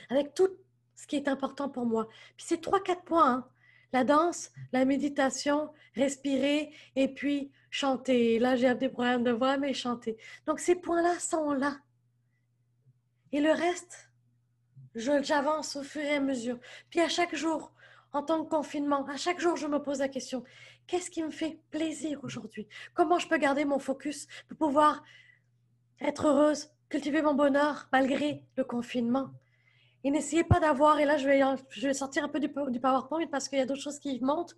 Speaker 2: avec tout ce qui est important pour moi. Puis c'est 3-4 points, hein. La danse, la méditation, respirer et puis chanter. Là, j'ai des problèmes de voix, mais chanter. Donc, ces points-là sont là. Et le reste, j'avance au fur et à mesure. Puis à chaque jour, en tant que confinement, à chaque jour, je me pose la question, qu'est-ce qui me fait plaisir aujourd'hui? Comment je peux garder mon focus pour pouvoir être heureuse, cultiver mon bonheur malgré le confinement? Et n'essayez pas d'avoir, et là je vais sortir un peu du PowerPoint parce qu'il y a d'autres choses qui montent,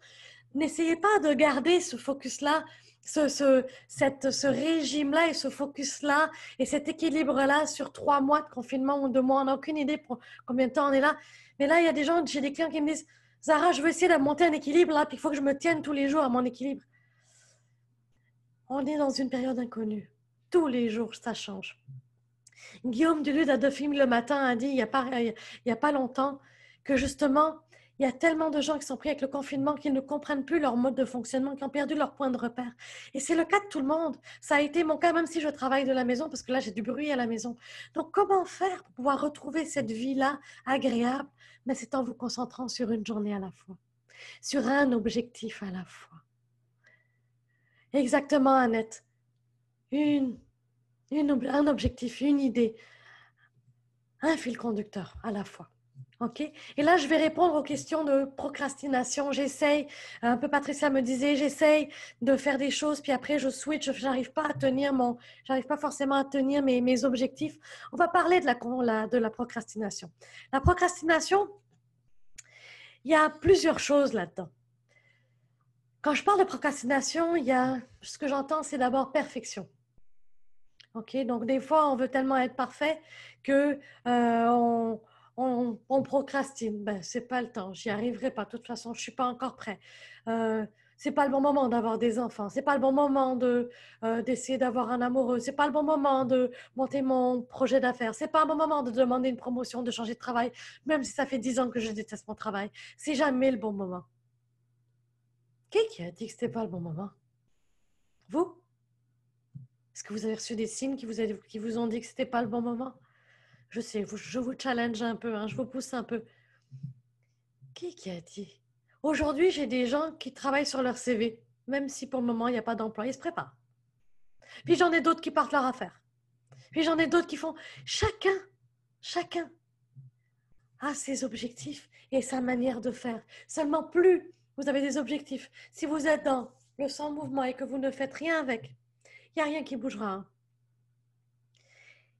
Speaker 2: n'essayez pas de garder ce focus-là, ce régime-là et ce focus-là et cet équilibre-là sur 3 mois de confinement ou 2 mois. On n'a aucune idée pour combien de temps on est là. Mais là, il y a des gens, j'ai des clients qui me disent, Zara, je veux essayer de monter un équilibre là, puis il faut que je me tienne tous les jours à mon équilibre. On est dans une période inconnue. Tous les jours, ça change. Guillaume Duluth à Dauphine le matin a dit il y a pas longtemps que justement, il y a tellement de gens qui sont pris avec le confinement qu'ils ne comprennent plus leur mode de fonctionnement, qui ont perdu leur point de repère. Et c'est le cas de tout le monde. Ça a été mon cas, même si je travaille de la maison, parce que là, j'ai du bruit à la maison. Donc, comment faire pour pouvoir retrouver cette vie-là agréable? Mais c'est en vous concentrant sur une journée à la fois, sur un objectif à la fois. Exactement, Annette. Un objectif, une idée, un fil conducteur à la fois. OK? Et là, je vais répondre aux questions de procrastination. J'essaye, un peu Patricia me disait, j'essaye de faire des choses, puis après, je switch, j'arrive pas forcément à tenir mes objectifs. On va parler de la procrastination. La procrastination, il y a plusieurs choses là-dedans. Quand je parle de procrastination, ce que j'entends, c'est d'abord perfection. OK? Donc, des fois, on veut tellement être parfait que on procrastine. Ben, c'est pas le temps. J'y arriverai pas. De toute façon, je suis pas encore prêt. C'est pas le bon moment d'avoir des enfants. C'est pas le bon moment d'essayer d'avoir un amoureux. C'est pas le bon moment de monter mon projet d'affaires. C'est pas le bon moment de demander une promotion, de changer de travail, même si ça fait 10 ans que je déteste mon travail. C'est jamais le bon moment. Qui a dit que c'était pas le bon moment? Vous? Est-ce que vous avez reçu des signes qui vous ont dit que ce n'était pas le bon moment? Je sais, je vous challenge un peu, hein, je vous pousse un peu. Qui a dit? Aujourd'hui, j'ai des gens qui travaillent sur leur CV, même si pour le moment, il n'y a pas d'emploi, ils se préparent. Puis j'en ai d'autres qui partent leur affaire. Puis j'en ai d'autres qui font... Chacun a ses objectifs et sa manière de faire. Seulement plus vous avez des objectifs, si vous êtes dans le sans mouvement et que vous ne faites rien avec, il n'y a rien qui bougera. Hein.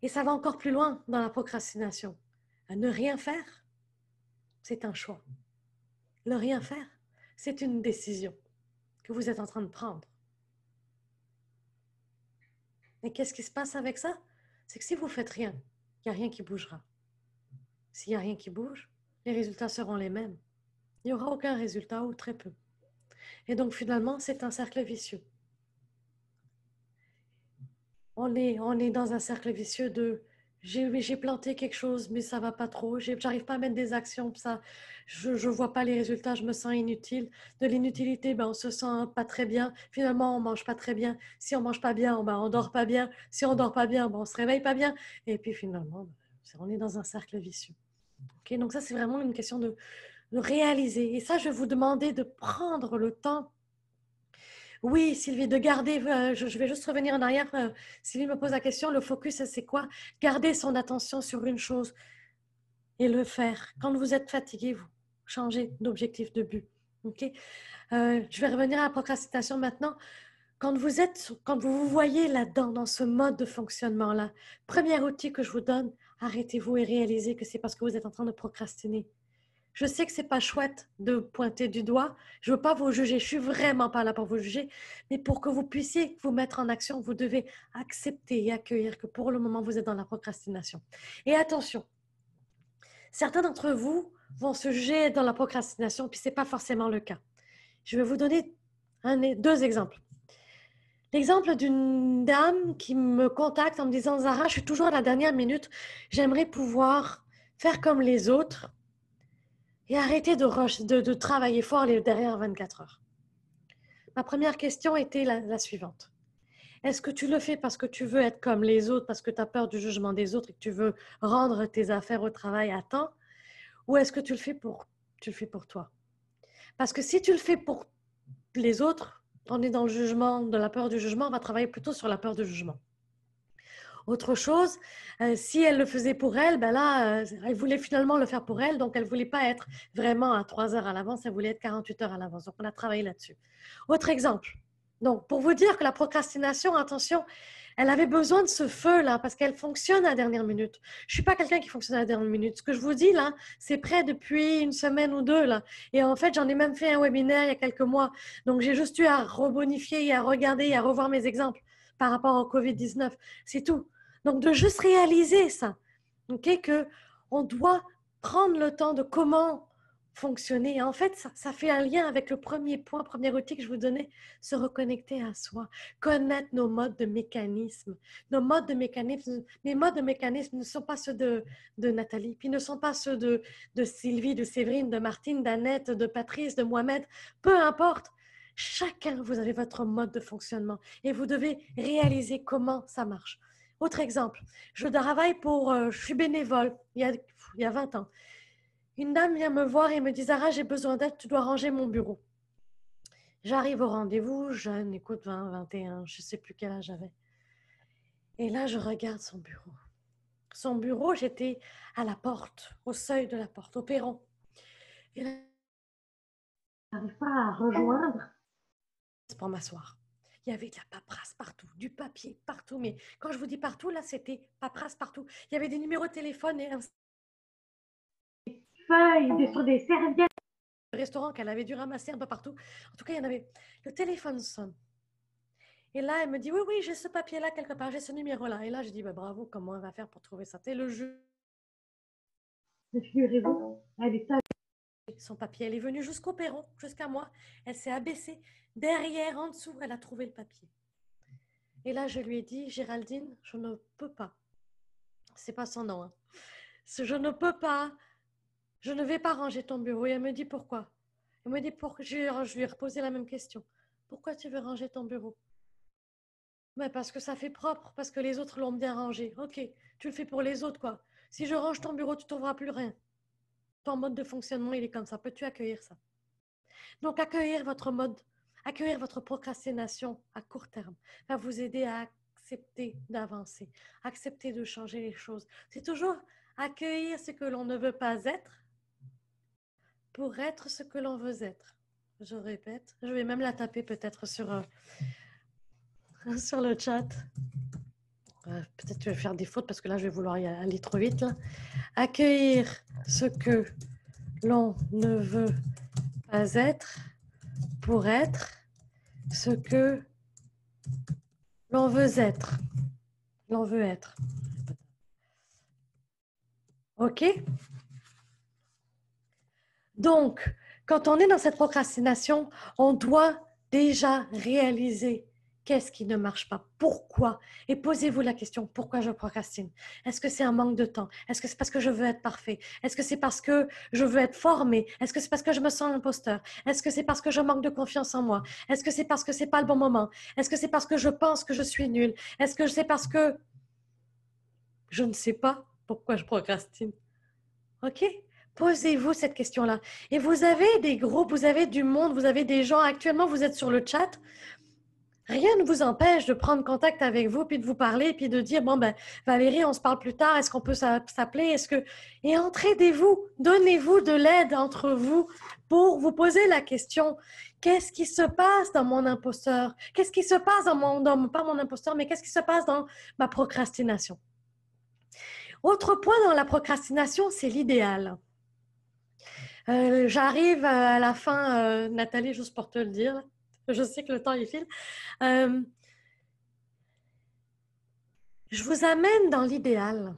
Speaker 2: Et ça va encore plus loin dans la procrastination. À ne rien faire, c'est un choix. Le rien faire, c'est une décision que vous êtes en train de prendre. Et qu'est-ce qui se passe avec ça? C'est que si vous ne faites rien, il n'y a rien qui bougera. S'il n'y a rien qui bouge, les résultats seront les mêmes. Il n'y aura aucun résultat ou très peu. Et donc, finalement, c'est un cercle vicieux. On est dans un cercle vicieux de j'ai planté quelque chose, mais ça va pas trop. J'arrive pas à mettre des actions, ça, je vois pas les résultats, je me sens inutile. De l'inutilité, ben, on se sent pas très bien. Finalement, on mange pas très bien. Si on mange pas bien, ben, on dort pas bien. Si on dort pas bien, ben, on se réveille pas bien. Et puis finalement, ben, on est dans un cercle vicieux. Okay? Donc ça, c'est vraiment une question de réaliser. Et ça, je vais vous demander de prendre le temps. Oui, Sylvie, de garder, je vais juste revenir en arrière. Sylvie me pose la question, le focus, c'est quoi? Garder son attention sur une chose et le faire. Quand vous êtes fatigué, vous changez d'objectif, de but. Okay? Je vais revenir à la procrastination maintenant. Quand vous vous voyez là-dedans, dans ce mode de fonctionnement-là, premier outil que je vous donne, arrêtez-vous et réalisez que c'est parce que vous êtes en train de procrastiner. Je sais que c'est pas chouette de pointer du doigt. Je veux pas vous juger. Je suis vraiment pas là pour vous juger. Mais pour que vous puissiez vous mettre en action, vous devez accepter et accueillir que pour le moment, vous êtes dans la procrastination. Et attention, certains d'entre vous vont se juger dans la procrastination, puis c'est pas forcément le cas. Je vais vous donner deux exemples. L'exemple d'une dame qui me contacte en me disant « Zara, je suis toujours à la dernière minute. J'aimerais pouvoir faire comme les autres. » Et arrêtez de travailler fort les derrière 24 heures. Ma première question était la suivante. Est-ce que tu le fais parce que tu veux être comme les autres, parce que tu as peur du jugement des autres et que tu veux rendre tes affaires au travail à temps? Ou est-ce que tu le fais pour toi? Parce que si tu le fais pour les autres, on est dans le jugement, de la peur du jugement, on va travailler plutôt sur la peur du jugement. Autre chose, si elle le faisait pour elle, ben là, elle voulait finalement le faire pour elle, donc elle ne voulait pas être vraiment à 3 heures à l'avance, elle voulait être 48 heures à l'avance. Donc, on a travaillé là-dessus. Autre exemple. Donc, pour vous dire que la procrastination, attention, elle avait besoin de ce feu-là parce qu'elle fonctionne à la dernière minute. Je ne suis pas quelqu'un qui fonctionne à la dernière minute. Ce que je vous dis là, c'est prêt depuis une semaine ou deux là. Et en fait, j'en ai même fait un webinaire il y a quelques mois. Donc, j'ai juste eu à rebonifier et à regarder et à revoir mes exemples par rapport au COVID-19. C'est tout. Donc, de juste réaliser ça, okay, qu'on doit prendre le temps de comment fonctionner. En fait, ça fait un lien avec le premier outil que je vous donnais, se reconnecter à soi, connaître nos modes de mécanisme. Mes modes de mécanisme ne sont pas ceux de Nathalie, puis ne sont pas ceux de Sylvie, de Séverine, de Martine, d'Annette, de Patrice, de Mohamed, peu importe. Chacun, vous avez votre mode de fonctionnement et vous devez réaliser comment ça marche. Autre exemple, je suis bénévole il y a 20 ans. Une dame vient me voir et me dit « Zara, j'ai besoin d'aide, tu dois ranger mon bureau. » J'arrive au rendez-vous, jeune, écoute, 20, 21, je ne sais plus quel âge j'avais. Et là, je regarde son bureau. Son bureau, j'étais à la porte, au seuil de la porte, au perron. Et là,
Speaker 3: je n'arrive pas à rejoindre.
Speaker 2: Pour m'asseoir. Il y avait de la paperasse partout, du papier partout. Mais quand je vous dis partout, là, c'était paperasse partout. Il y avait des numéros de téléphone et
Speaker 3: Des feuilles, sur des serviettes.
Speaker 2: Le restaurant qu'elle avait dû ramasser un peu partout. En tout cas, il y en avait. Le téléphone sonne. Et là, elle me dit, oui, oui, j'ai ce papier-là quelque part, j'ai ce numéro-là. Et là, je dis, bah, bravo, comment elle va faire pour trouver ça? C'est le jeu.
Speaker 3: Figurez-vous, elle est
Speaker 2: Son papier, elle est venue jusqu'au perron, jusqu'à moi. Elle s'est abaissée. Derrière, en dessous, elle a trouvé le papier. Et là, je lui ai dit, Géraldine, je ne peux pas. C'est pas son nom. Hein. Je ne peux pas. Je ne vais pas ranger ton bureau. Et elle me dit, pourquoi? Elle me dit, je lui ai reposé la même question. Pourquoi tu veux ranger ton bureau? Mais parce que ça fait propre, parce que les autres l'ont bien rangé. Ok, tu le fais pour les autres, quoi. Si je range ton bureau, tu ne trouveras plus rien. Ton mode de fonctionnement, il est comme ça. Peux-tu accueillir ça? Donc, accueillir votre procrastination à court terme va vous aider à accepter d'avancer, accepter de changer les choses. C'est toujours accueillir ce que l'on ne veut pas être pour être ce que l'on veut être. Je répète, je vais même la taper peut-être sur le chat. Peut-être que je vais faire des fautes parce que là, je vais vouloir y aller trop vite. Là. Accueillir ce que l'on ne veut pas être pour être ce que l'on veut être. L'on veut être. OK? Donc, Quand on est dans cette procrastination, on doit déjà réaliser qu'est-ce qui ne marche pas, pourquoi. Et posez-vous la question, pourquoi je procrastine? Est-ce que c'est un manque de temps? Est-ce que c'est parce que je veux être parfait? Est-ce que c'est parce que je veux être formé? Est-ce que c'est parce que je me sens imposteur? Est-ce que c'est parce que je manque de confiance en moi? Est-ce que c'est parce que c'est pas le bon moment? Est-ce que c'est parce que je pense que je suis nulle? Est-ce que c'est parce que je ne sais pas pourquoi je procrastine? OK? Posez-vous cette question-là. Et vous avez des groupes, vous avez du monde, vous avez des gens. Actuellement, vous êtes sur le chat. Rien ne vous empêche de prendre contact avec vous, puis de vous parler, puis de dire, bon, ben, Valérie, on se parle plus tard. Est-ce qu'on peut s'appeler? Et entraidez-vous. Donnez-vous de l'aide entre vous pour vous poser la question. Qu'est-ce qui se passe dans mon imposteur? Qu'est-ce qui se passe pas mon imposteur, mais qu'est-ce qui se passe dans ma procrastination? Autre point dans la procrastination, c'est l'idéal. J'arrive à la fin, Nathalie, juste pour te le dire. Je sais que le temps il file. Je vous amène dans l'idéal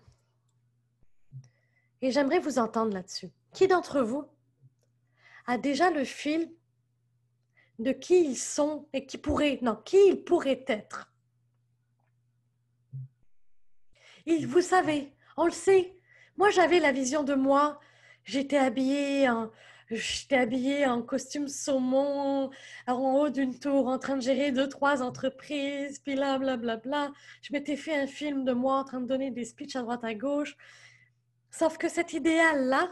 Speaker 2: et j'aimerais vous entendre là-dessus. Qui d'entre vous a déjà le fil de qui ils sont et qui ils pourraient être? Vous savez, on le sait. Moi, j'avais la vision de moi. J'étais habillée en costume saumon, en haut d'une tour, en train de gérer 2, 3 entreprises, puis là, blablabla. Je m'étais fait un film de moi en train de donner des speeches à droite à gauche. Sauf que cet idéal-là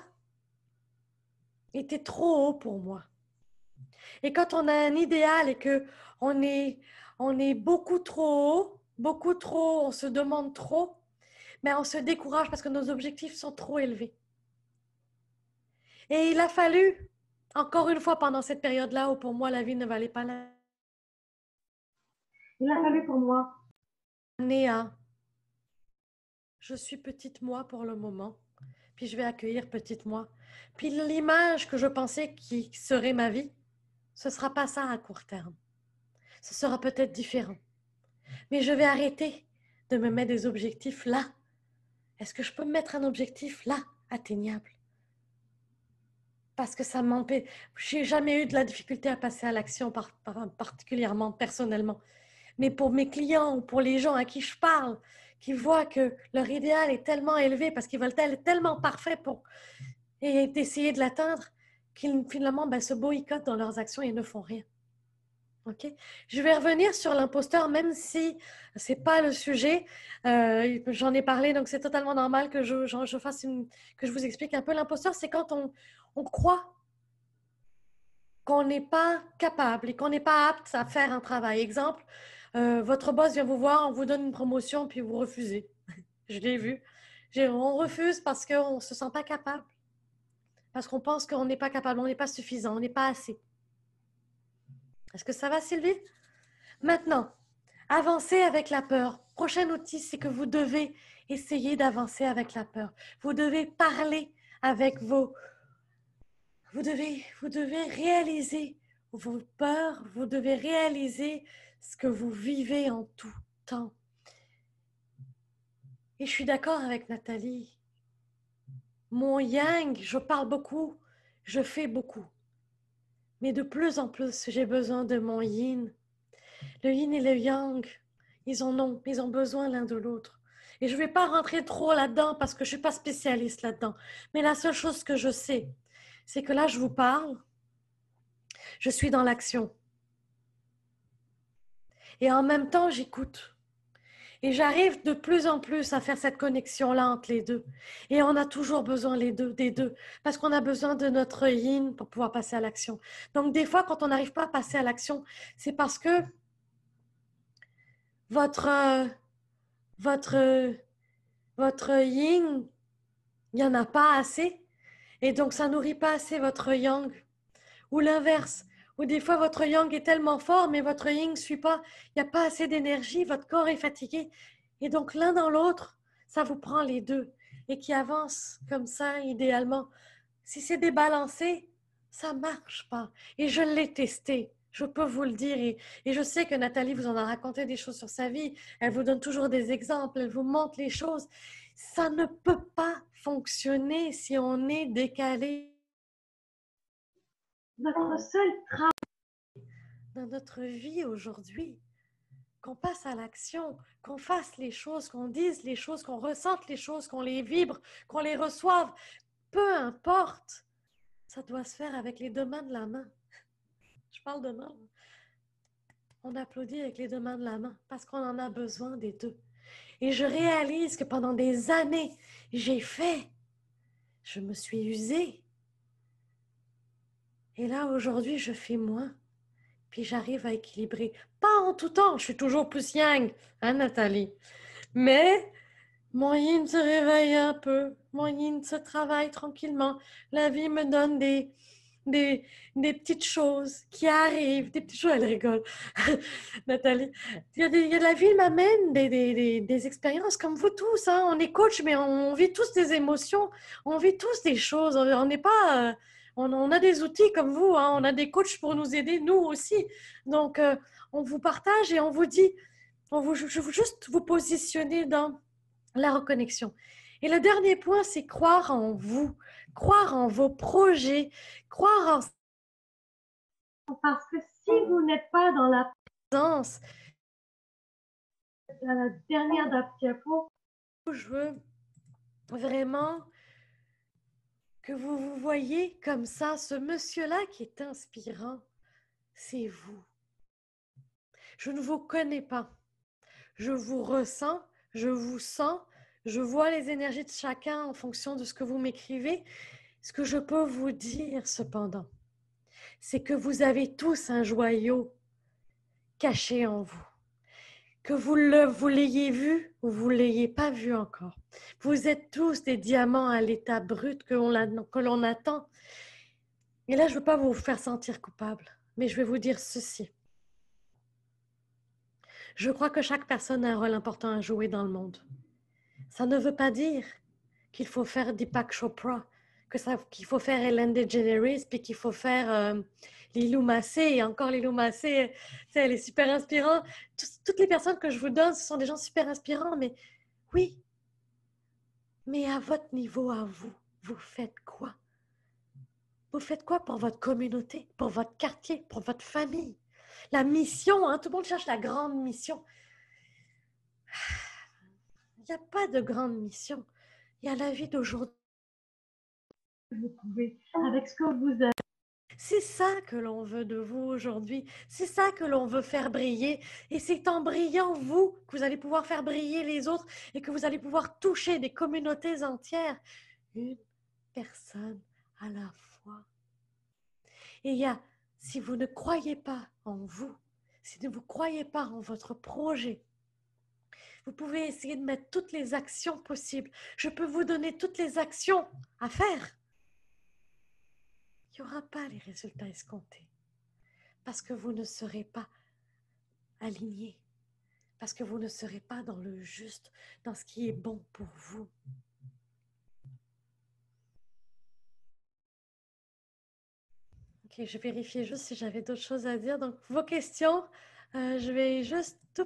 Speaker 2: était trop haut pour moi. Et quand on a un idéal et que on est beaucoup trop haut, on se demande trop, mais on se décourage parce que nos objectifs sont trop élevés. Et il a fallu, encore une fois, pendant cette période-là où pour moi la vie ne valait pas la
Speaker 3: Il a fallu pour moi.
Speaker 2: Néa. Je suis petite moi pour le moment, puis je vais accueillir petite moi. Puis l'image que je pensais qui serait ma vie, ce ne sera pas ça à court terme. Ce sera peut-être différent. Mais je vais arrêter de me mettre des objectifs là. Est-ce que je peux me mettre un objectif là, atteignable? Parce que ça m'empêche. J'ai jamais eu de la difficulté à passer à l'action, particulièrement personnellement. Mais pour mes clients ou pour les gens à qui je parle, qui voient que leur idéal est tellement élevé parce qu'ils veulent être tellement parfait et d'essayer de l'atteindre, qu'ils finalement se boycottent dans leurs actions et ne font rien. Okay. Je vais revenir sur l'imposteur, même si ce n'est pas le sujet. J'en ai parlé, donc c'est totalement normal que je vous explique un peu. L'imposteur, c'est quand on croit qu'on n'est pas capable et qu'on n'est pas apte à faire un travail. Exemple, votre boss vient vous voir, on vous donne une promotion, puis vous refusez. Je l'ai vu. On refuse parce qu'on ne se sent pas capable. Parce qu'on pense qu'on n'est pas capable, on n'est pas suffisant, on n'est pas assez. Est-ce que ça va, Sylvie? Maintenant, avancez avec la peur. Prochain outil, c'est que vous devez essayer d'avancer avec la peur. Vous devez parler avec vos... Vous devez réaliser vos peurs, vous devez réaliser ce que vous vivez en tout temps. Et je suis d'accord avec Nathalie. Mon yang, je parle beaucoup, je fais beaucoup. Mais de plus en plus, j'ai besoin de mon yin. Le yin et le yang, ils ont besoin l'un de l'autre. Et je ne vais pas rentrer trop là-dedans parce que je ne suis pas spécialiste là-dedans. Mais la seule chose que je sais, c'est que là, je vous parle, je suis dans l'action. Et en même temps, j'écoute. Et j'arrive de plus en plus à faire cette connexion-là entre les deux. Et on a toujours besoin des deux, parce qu'on a besoin de notre yin pour pouvoir passer à l'action. Donc, des fois, quand on n'arrive pas à passer à l'action, c'est parce que votre yin, il n'y en a pas assez. Et donc, ça nourrit pas assez votre yang. Ou l'inverse. Ou des fois, votre yang est tellement fort, mais votre yin ne suit pas. Il n'y a pas assez d'énergie, votre corps est fatigué. Et donc, l'un dans l'autre, ça vous prend les deux. Et qui avancent comme ça, idéalement. Si c'est débalancé, ça ne marche pas. Et je l'ai testé. Je peux vous le dire. Et je sais que Nathalie vous en a raconté des choses sur sa vie. Elle vous donne toujours des exemples. Elle vous montre les choses. Ça ne peut pas fonctionner si on est décalé.
Speaker 3: notre seul travail
Speaker 2: dans notre vie aujourd'hui, qu'on passe à l'action, qu'on fasse les choses, qu'on dise les choses, qu'on ressente les choses, qu'on les vibre, qu'on les reçoive, peu importe, ça doit se faire avec les deux mains de la main. Je parle de main. On applaudit avec les deux mains de la main parce qu'on en a besoin des deux. Et je réalise que pendant des années, j'ai fait, je me suis usée. Et là, aujourd'hui, je fais moins. Puis j'arrive à équilibrer. Pas en tout temps, je suis toujours plus yang, hein, Nathalie? Mais mon yin se réveille un peu, mon yin se travaille tranquillement. La vie me donne des, des petites choses qui arrivent, des petites choses, elle rigole, Nathalie. La vie m'amène des expériences comme vous tous, hein. On est coach, mais on vit tous des émotions, on vit tous des choses. On n'est pas... on a des outils comme vous, hein. On a des coachs pour nous aider, nous aussi. Donc, on vous partage et on vous dit, je veux juste vous positionner dans la reconnexion. Et le dernier point, c'est croire en vous, croire en vos projets, croire
Speaker 3: parce que si vous n'êtes pas dans la
Speaker 2: présence.
Speaker 3: la dernière diapo,
Speaker 2: Je veux vraiment que vous vous voyez comme ça, ce monsieur-là qui est inspirant, c'est vous. Je ne vous connais pas. Je vous ressens, je vous sens, je vois les énergies de chacun en fonction de ce que vous m'écrivez. Ce que je peux vous dire cependant, c'est que vous avez tous un joyau caché en vous. Que vous l'ayez vu ou vous ne l'ayez pas vu encore. Vous êtes tous des diamants à l'état brut que l'on attend. Et là, je ne veux pas vous faire sentir coupable, mais je vais vous dire ceci. Je crois que chaque personne a un rôle important à jouer dans le monde. Ça ne veut pas dire qu'il faut faire Deepak Chopra, qu'il faut faire Ellen DeGeneres, puis qu'il faut faire Lilou Massé. Et encore Lilou Massé, elle est super inspirante. Toutes les personnes que je vous donne, ce sont des gens super inspirants, mais oui. Mais à votre niveau, à vous, vous faites quoi? Vous faites quoi pour votre communauté, pour votre quartier, pour votre famille? La mission, hein, tout le monde cherche la grande mission. Il n'y a pas de grande mission. Il y a la vie d'aujourd'hui.
Speaker 3: vous pouvez, avec ce que vous avez.
Speaker 2: C'est ça que l'on veut de vous aujourd'hui. C'est ça que l'on veut faire briller. Et c'est en brillant vous que vous allez pouvoir faire briller les autres et que vous allez pouvoir toucher des communautés entières. Une personne à la fois. Et si vous ne croyez pas en vous, si vous ne croyez pas en votre projet, vous pouvez essayer de mettre toutes les actions possibles. Je peux vous donner toutes les actions à faire. Il n'y aura pas les résultats escomptés parce que vous ne serez pas aligné, parce que vous ne serez pas dans le juste, dans ce qui est bon pour vous. Ok, je vérifiais juste si j'avais d'autres choses à dire. Donc, vos questions, je vais juste...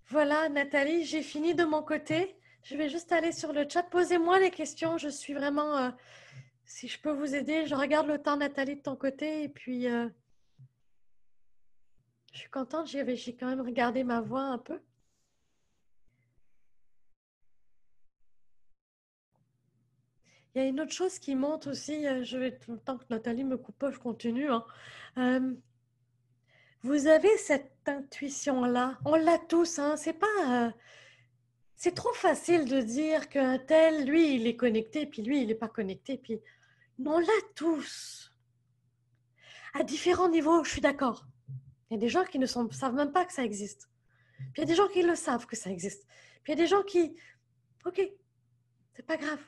Speaker 2: Voilà, Nathalie, j'ai fini de mon côté. Je vais juste aller sur le chat. Posez-moi les questions. Je suis vraiment... si je peux vous aider, je regarde le temps, Nathalie, de ton côté. Et puis, je suis contente. J'ai quand même regardé ma voix un peu. Il y a une autre chose qui monte aussi. Je vais, tout le temps que Nathalie me coupe pas, je continue. Hein. Vous avez cette intuition-là. On l'a tous. Hein. C'est pas... c'est trop facile de dire qu'un tel, lui, il est connecté, puis lui, il n'est pas connecté. Puis on l'a tous. À différents niveaux, je suis d'accord. Il y a des gens qui ne savent même pas que ça existe. Puis il y a des gens qui le savent que ça existe. Puis il y a des gens qui... OK, c'est pas grave.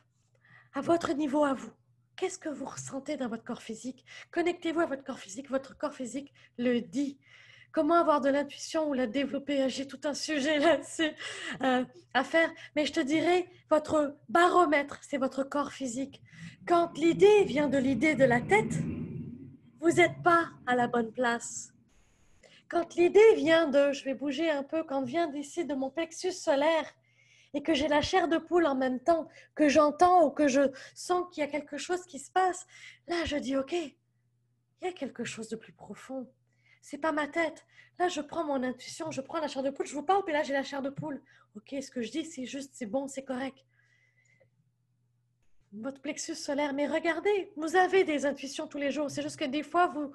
Speaker 2: À votre niveau, à vous. Qu'est-ce que vous ressentez dans votre corps physique? Connectez-vous à votre corps physique. Votre corps physique le dit. Comment avoir de l'intuition ou la développer? J'ai tout un sujet là-dessus à faire. Mais je te dirais, votre baromètre, c'est votre corps physique. Quand l'idée vient de l'idée de la tête, vous n'êtes pas à la bonne place. Quand l'idée vient de, je vais bouger un peu, quand vient d'ici de mon plexus solaire, et que j'ai la chair de poule en même temps, que j'entends ou que je sens qu'il y a quelque chose qui se passe, là, je dis, OK, il y a quelque chose de plus profond. C'est pas ma tête. Là, je prends mon intuition, je prends la chair de poule, je vous parle, puis là, j'ai la chair de poule. OK, ce que je dis, c'est juste, c'est bon, c'est correct. Votre plexus solaire, mais regardez, vous avez des intuitions tous les jours. C'est juste que des fois, vous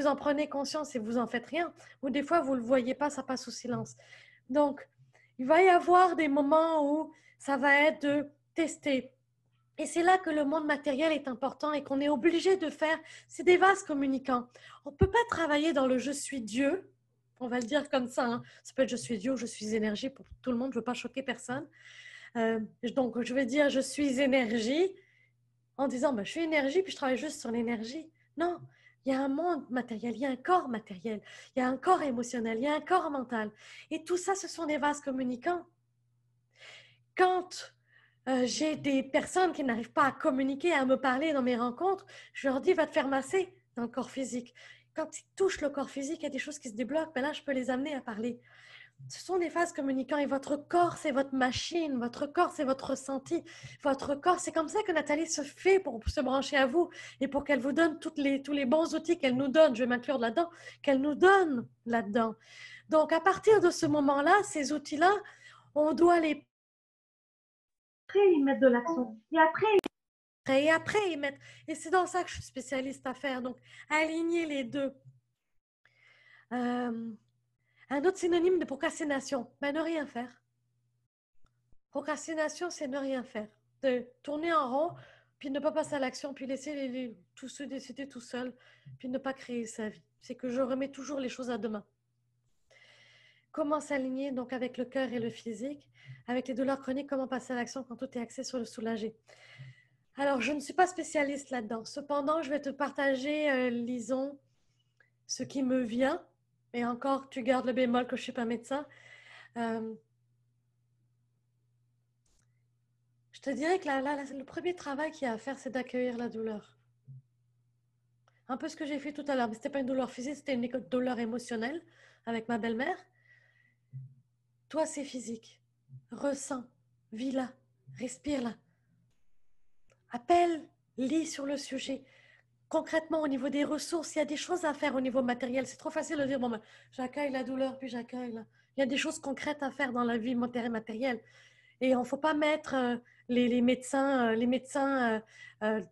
Speaker 2: en prenez conscience et vous en faites rien. Ou des fois, vous ne le voyez pas, ça passe sous silence. Donc, il va y avoir des moments où ça va être de tester. Et c'est là que le monde matériel est important et qu'on est obligé de faire. C'est des vases communicants. On ne peut pas travailler dans le « je suis Dieu ». On va le dire comme ça. Hein. Ça peut être « je suis Dieu » ou « je suis énergie » pour tout le monde. Je ne veux pas choquer personne. Donc, je vais dire « je suis énergie » en disant je suis énergie puis je travaille juste sur l'énergie. Non, il y a un monde matériel, il y a un corps matériel, il y a un corps émotionnel, il y a un corps mental. Et tout ça, ce sont des vases communicants. Quand j'ai des personnes qui n'arrivent pas à communiquer, à me parler dans mes rencontres, je leur dis va te faire masser dans le corps physique. Quand ils touchent le corps physique, il y a des choses qui se débloquent, là, je peux les amener à parler. Ce sont des vases communicants et votre corps, c'est votre machine. Votre corps, c'est votre ressenti. Votre corps, c'est comme ça que Nathalie se fait pour se brancher à vous et pour qu'elle vous donne tous les bons outils qu'elle nous donne, je vais m'inclure là-dedans, qu'elle nous donne là-dedans. Donc, à partir de ce moment-là, ces outils-là, on doit les...
Speaker 3: Après, ils mettent de l'action.
Speaker 2: Et après, y mettre... Et c'est dans ça que je suis spécialiste à faire. Donc, aligner les deux. Un autre synonyme de procrastination, ne rien faire. Procrastination, c'est ne rien faire. De tourner en rond, puis ne pas passer à l'action, puis laisser tous se décider tout seul, puis ne pas créer sa vie. C'est que je remets toujours les choses à demain. Comment s'aligner donc avec le cœur et le physique, avec les douleurs chroniques, comment passer à l'action quand tout est axé sur le soulager. Alors, je ne suis pas spécialiste là-dedans. Cependant, je vais te partager, Lison, ce qui me vient. Et encore, tu gardes le bémol que je ne suis pas médecin. Je te dirais que le premier travail qu'il y a à faire, c'est d'accueillir la douleur. Un peu ce que j'ai fait tout à l'heure, mais ce n'était pas une douleur physique, c'était une douleur émotionnelle avec ma belle-mère. Toi, c'est physique. Ressens, vis-la, respire-la. Appelle, lis sur le sujet. Concrètement, au niveau des ressources, il y a des choses à faire au niveau matériel. C'est trop facile de dire, j'accueille la douleur, puis j'accueille. Il y a des choses concrètes à faire dans la vie matérielle. Et on ne faut pas mettre les médecins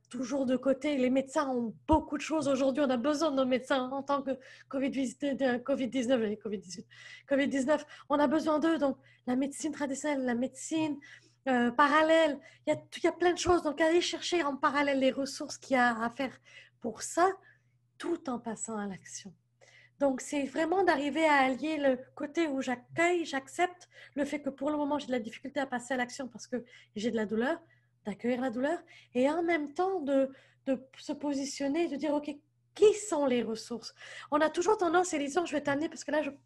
Speaker 2: toujours de côté. Les médecins ont beaucoup de choses aujourd'hui. On a besoin de nos médecins en tant que COVID-19. On a besoin d'eux. Donc, la médecine traditionnelle, la médecine parallèle, il y a plein de choses. Donc, allez chercher en parallèle les ressources qu'il y a à faire pour ça, tout en passant à l'action. Donc, c'est vraiment d'arriver à allier le côté où j'accueille, j'accepte le fait que pour le moment, j'ai de la difficulté à passer à l'action parce que j'ai de la douleur, d'accueillir la douleur, et en même temps de se positionner, de dire, OK, qui sont les ressources? On a toujours tendance, Élison, je vais t'amener parce que là, il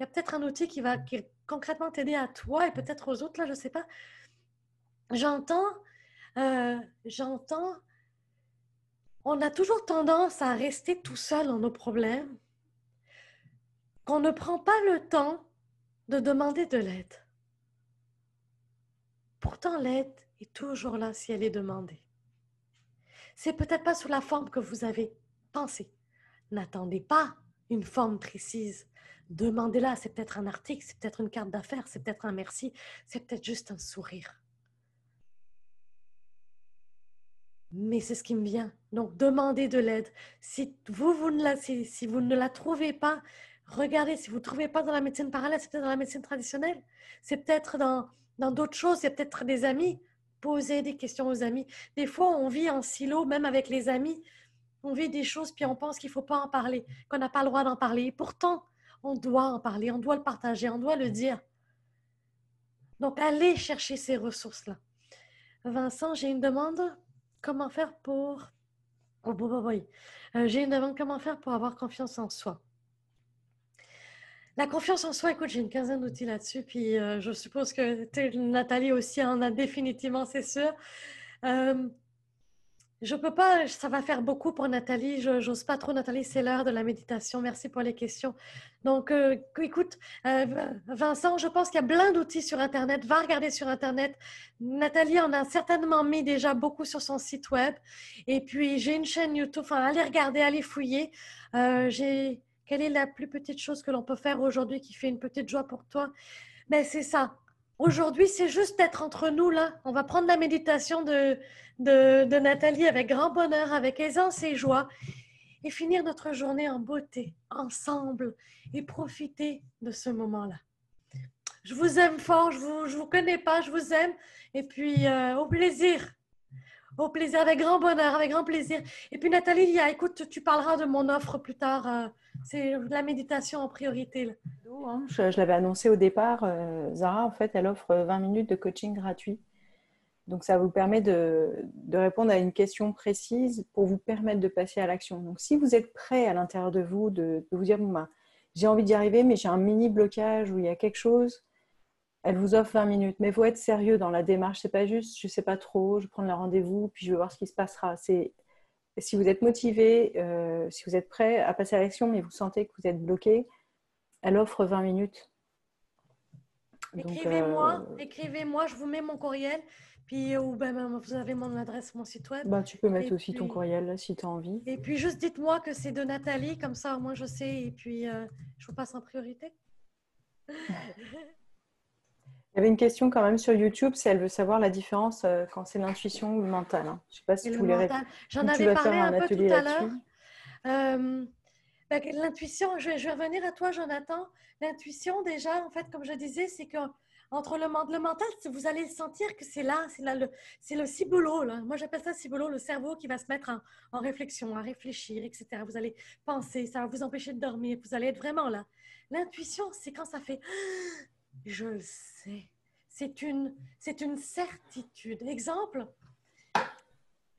Speaker 2: y a peut-être un outil qui va concrètement t'aider à toi et peut-être aux autres, là, je ne sais pas. J'entends, on a toujours tendance à rester tout seul dans nos problèmes, qu'on ne prend pas le temps de demander de l'aide. Pourtant, l'aide est toujours là si elle est demandée. C'est peut-être pas sous la forme que vous avez pensé. N'attendez pas une forme précise. Demandez-la, c'est peut-être un article, c'est peut-être une carte d'affaires, c'est peut-être un merci, c'est peut-être juste un sourire. Mais c'est ce qui me vient. Donc, demandez de l'aide. Si vous ne la trouvez pas, regardez, si vous ne trouvez pas dans la médecine parallèle, c'est peut-être dans la médecine traditionnelle, c'est peut-être dans d'autres choses, il y a peut-être des amis. Posez des questions aux amis. Des fois, on vit en silo, même avec les amis. On vit des choses, puis on pense qu'il ne faut pas en parler, qu'on n'a pas le droit d'en parler. Et pourtant, on doit en parler, on doit le partager, on doit le dire. Donc, allez chercher ces ressources-là. Vincent, j'ai une demande. Comment faire pour... j'ai une demande. Comment faire pour avoir confiance en soi? La confiance en soi, écoute, j'ai une quinzaine d'outils là-dessus, puis je suppose que Nathalie aussi en a définitivement, c'est sûr. Je peux pas, ça va faire beaucoup pour Nathalie. Je n'ose pas trop, Nathalie, c'est l'heure de la méditation. Merci pour les questions. Donc, écoute, Vincent, je pense qu'il y a plein d'outils sur Internet. Va regarder sur Internet. Nathalie en a certainement mis déjà beaucoup sur son site web. Et puis, j'ai une chaîne YouTube. Enfin, allez regarder, allez fouiller. Quelle est la plus petite chose que l'on peut faire aujourd'hui qui fait une petite joie pour toi? Ben, c'est ça. Aujourd'hui, c'est juste d'être entre nous là. On va prendre la méditation de Nathalie avec grand bonheur, avec aisance et joie et finir notre journée en beauté, ensemble et profiter de ce moment-là. Je vous aime fort, je vous connais pas, je vous aime et puis au plaisir, avec grand bonheur, avec grand plaisir. Et puis Nathalie, écoute, tu parleras de mon offre plus tard. C'est la méditation en priorité là.
Speaker 1: Je l'avais annoncé au départ. Zara, en fait, elle offre 20 minutes de coaching gratuit. Donc, ça vous permet de répondre à une question précise pour vous permettre de passer à l'action. Donc, si vous êtes prêt à l'intérieur de vous, de vous dire, bon, ben, j'ai envie d'y arriver, mais j'ai un mini blocage où il y a quelque chose, elle vous offre 20 minutes. Mais il faut être sérieux dans la démarche. C'est pas juste, je sais pas trop, je prends le rendez-vous, puis je vais voir ce qui se passera. C'est si vous êtes motivé, si vous êtes prêt à passer à l'action, mais vous sentez que vous êtes bloqué, elle offre 20 minutes.
Speaker 2: Écrivez-moi, je vous mets mon courriel, puis ou ben, vous avez mon adresse, mon site web.
Speaker 1: Ben, tu peux mettre
Speaker 2: Et
Speaker 1: aussi ton
Speaker 2: puis,
Speaker 1: courriel là, si tu as envie.
Speaker 2: et puis juste dites-moi que c'est de Nathalie, comme ça au moins je sais, et puis je vous passe en priorité.
Speaker 1: Il y avait une question quand même sur YouTube, si elle veut savoir la différence quand c'est l'intuition ou le mental. Hein. Je ne sais pas si
Speaker 2: Et
Speaker 1: tu
Speaker 2: le
Speaker 1: voulais
Speaker 2: mental, j'en
Speaker 1: tu
Speaker 2: avais
Speaker 1: vas faire
Speaker 2: parlé
Speaker 1: un
Speaker 2: un peu tout
Speaker 1: atelier
Speaker 2: à l'heure.
Speaker 1: là-dessus.
Speaker 2: L'intuition, je vais revenir à toi, Jonathan. L'intuition, déjà, en fait, comme je disais, c'est que entre le mental, vous allez sentir que c'est le ciboulot. Là. Moi, j'appelle ça ciboulot, le cerveau qui va se mettre en réflexion, à réfléchir, etc. Vous allez penser, ça va vous empêcher de dormir, vous allez être vraiment là. L'intuition, c'est quand ça fait « je le sais ». C'est une certitude. Exemple,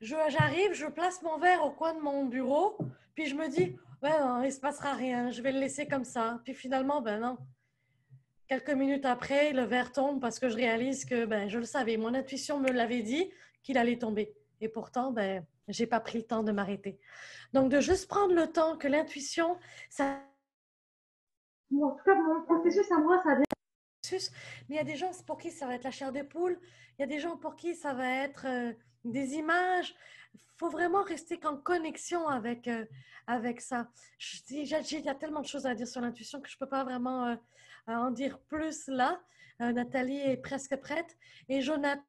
Speaker 2: j'arrive, je place mon verre au coin de mon bureau, puis je me dis, ouais, non, il ne se passera rien, je vais le laisser comme ça. Puis finalement, ben non. Quelques minutes après, le verre tombe parce que je réalise que ben, je le savais. Mon intuition me l'avait dit qu'il allait tomber. Et pourtant, ben, je n'ai pas pris le temps de m'arrêter. Donc, de juste prendre le temps que l'intuition, ça...
Speaker 3: En tout cas, mon processus à moi, ça vient.
Speaker 2: Mais il y a des gens pour qui ça va être la chair de poule. Il y a des gens pour qui ça va être des images. Il faut vraiment rester en connexion avec ça. Il y a tellement de choses à dire sur l'intuition que je ne peux pas vraiment en dire plus là. Nathalie est presque prête. Et Jonathan,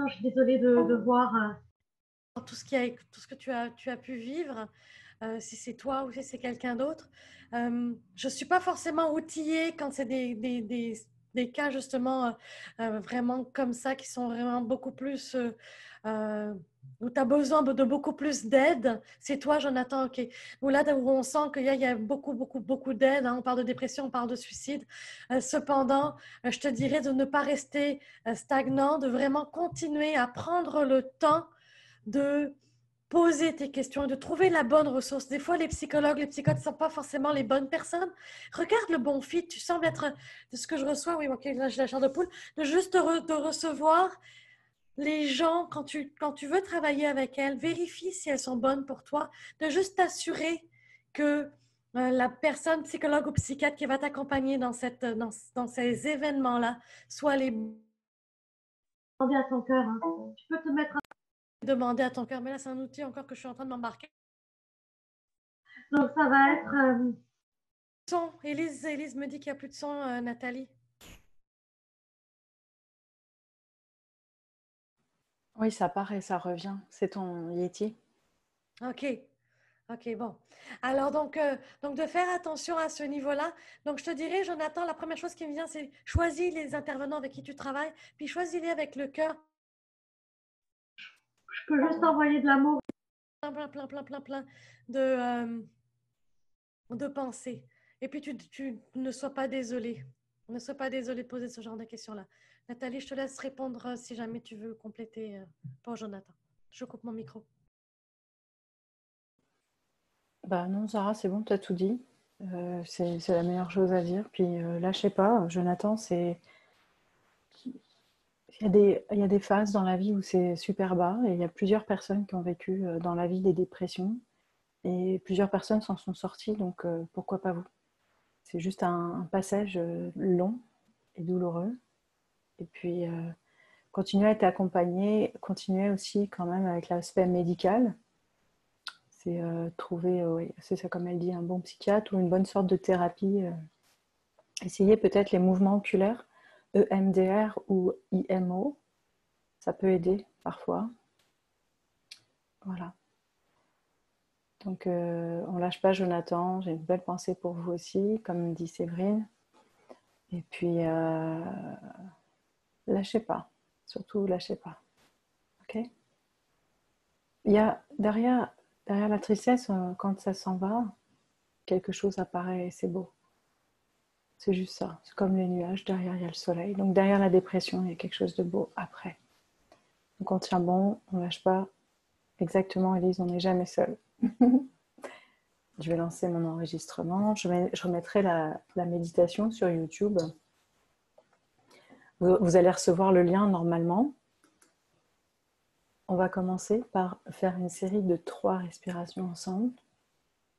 Speaker 3: Je suis désolée de voir.
Speaker 2: tout ce que tu as pu vivre, si c'est toi ou si c'est quelqu'un d'autre. Je ne suis pas forcément outillée quand c'est des cas justement vraiment comme ça qui sont vraiment beaucoup plus où tu as besoin de beaucoup plus d'aide. C'est toi, Jonathan, ok. Où là où on sent qu'il y a beaucoup d'aide. Hein. On parle de dépression, on parle de suicide. Cependant, je te dirais de ne pas rester stagnant, de vraiment continuer à prendre le temps de poser tes questions, de trouver la bonne ressource. Des fois, les psychologues, les psychiatres ne sont pas forcément les bonnes personnes. Regarde le bon fit. Tu sembles être, de ce que je reçois, oui, ok, là, j'ai la chair de poule, de juste de recevoir les gens, quand tu veux travailler avec elles, vérifie si elles sont bonnes pour toi, de juste t'assurer que la personne psychologue ou psychiatre qui va t'accompagner dans ces événements-là soit les
Speaker 3: Demander à ton cœur. Hein. Tu peux te mettre.
Speaker 2: demander à ton cœur. Mais là, c'est un outil encore que je suis en train de m'embarquer.
Speaker 3: Donc, ça va être.
Speaker 2: Son. Élise me dit qu'il n'y a plus de son, Nathalie.
Speaker 1: Oui, ça part et ça revient. C'est ton Yeti.
Speaker 2: OK. OK, bon. Alors, donc de faire attention à ce niveau-là. Donc, je te dirais, Jonathan, la première chose qui me vient, c'est choisis les intervenants avec qui tu travailles, puis choisis-les avec le cœur.
Speaker 3: Je peux juste envoyer de l'amour.
Speaker 2: Plein de pensées. Et puis, tu ne sois pas désolé. Ne sois pas désolé de poser ce genre de questions-là. Nathalie, je te laisse répondre si jamais tu veux compléter pour Jonathan. Je coupe mon micro.
Speaker 1: Bah non, Zara, c'est bon, tu as tout dit. C'est la meilleure chose à dire. Puis lâchez pas, Jonathan, Il y a des phases dans la vie où c'est super bas et il y a plusieurs personnes qui ont vécu dans la vie des dépressions et plusieurs personnes s'en sont sorties, donc pourquoi pas vous? C'est juste un passage long et douloureux. Et puis, continuez à être accompagné, continuez aussi quand même avec l'aspect médical. C'est trouver, oui, c'est ça comme elle dit, un bon psychiatre ou une bonne sorte de thérapie. Essayez peut-être les mouvements oculaires, EMDR ou IMO. Ça peut aider parfois. Voilà. Donc, on lâche pas Jonathan. J'ai une belle pensée pour vous aussi, comme dit Séverine. Et puis, lâchez pas. Surtout, lâchez pas. Ok? Il y a derrière la tristesse, quand ça s'en va, quelque chose apparaît et c'est beau. C'est juste ça. C'est comme les nuages. Derrière, il y a le soleil. Donc, derrière la dépression, il y a quelque chose de beau après. Donc, on tient bon, on lâche pas. Exactement, Elise, on n'est jamais seul. Je vais lancer mon enregistrement. Je remettrai la méditation sur YouTube. Vous allez recevoir le lien normalement. On va commencer par faire une série de 3 respirations ensemble.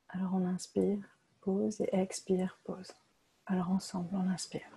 Speaker 1: Alors on inspire, pause et expire, pause. Alors ensemble, on inspire.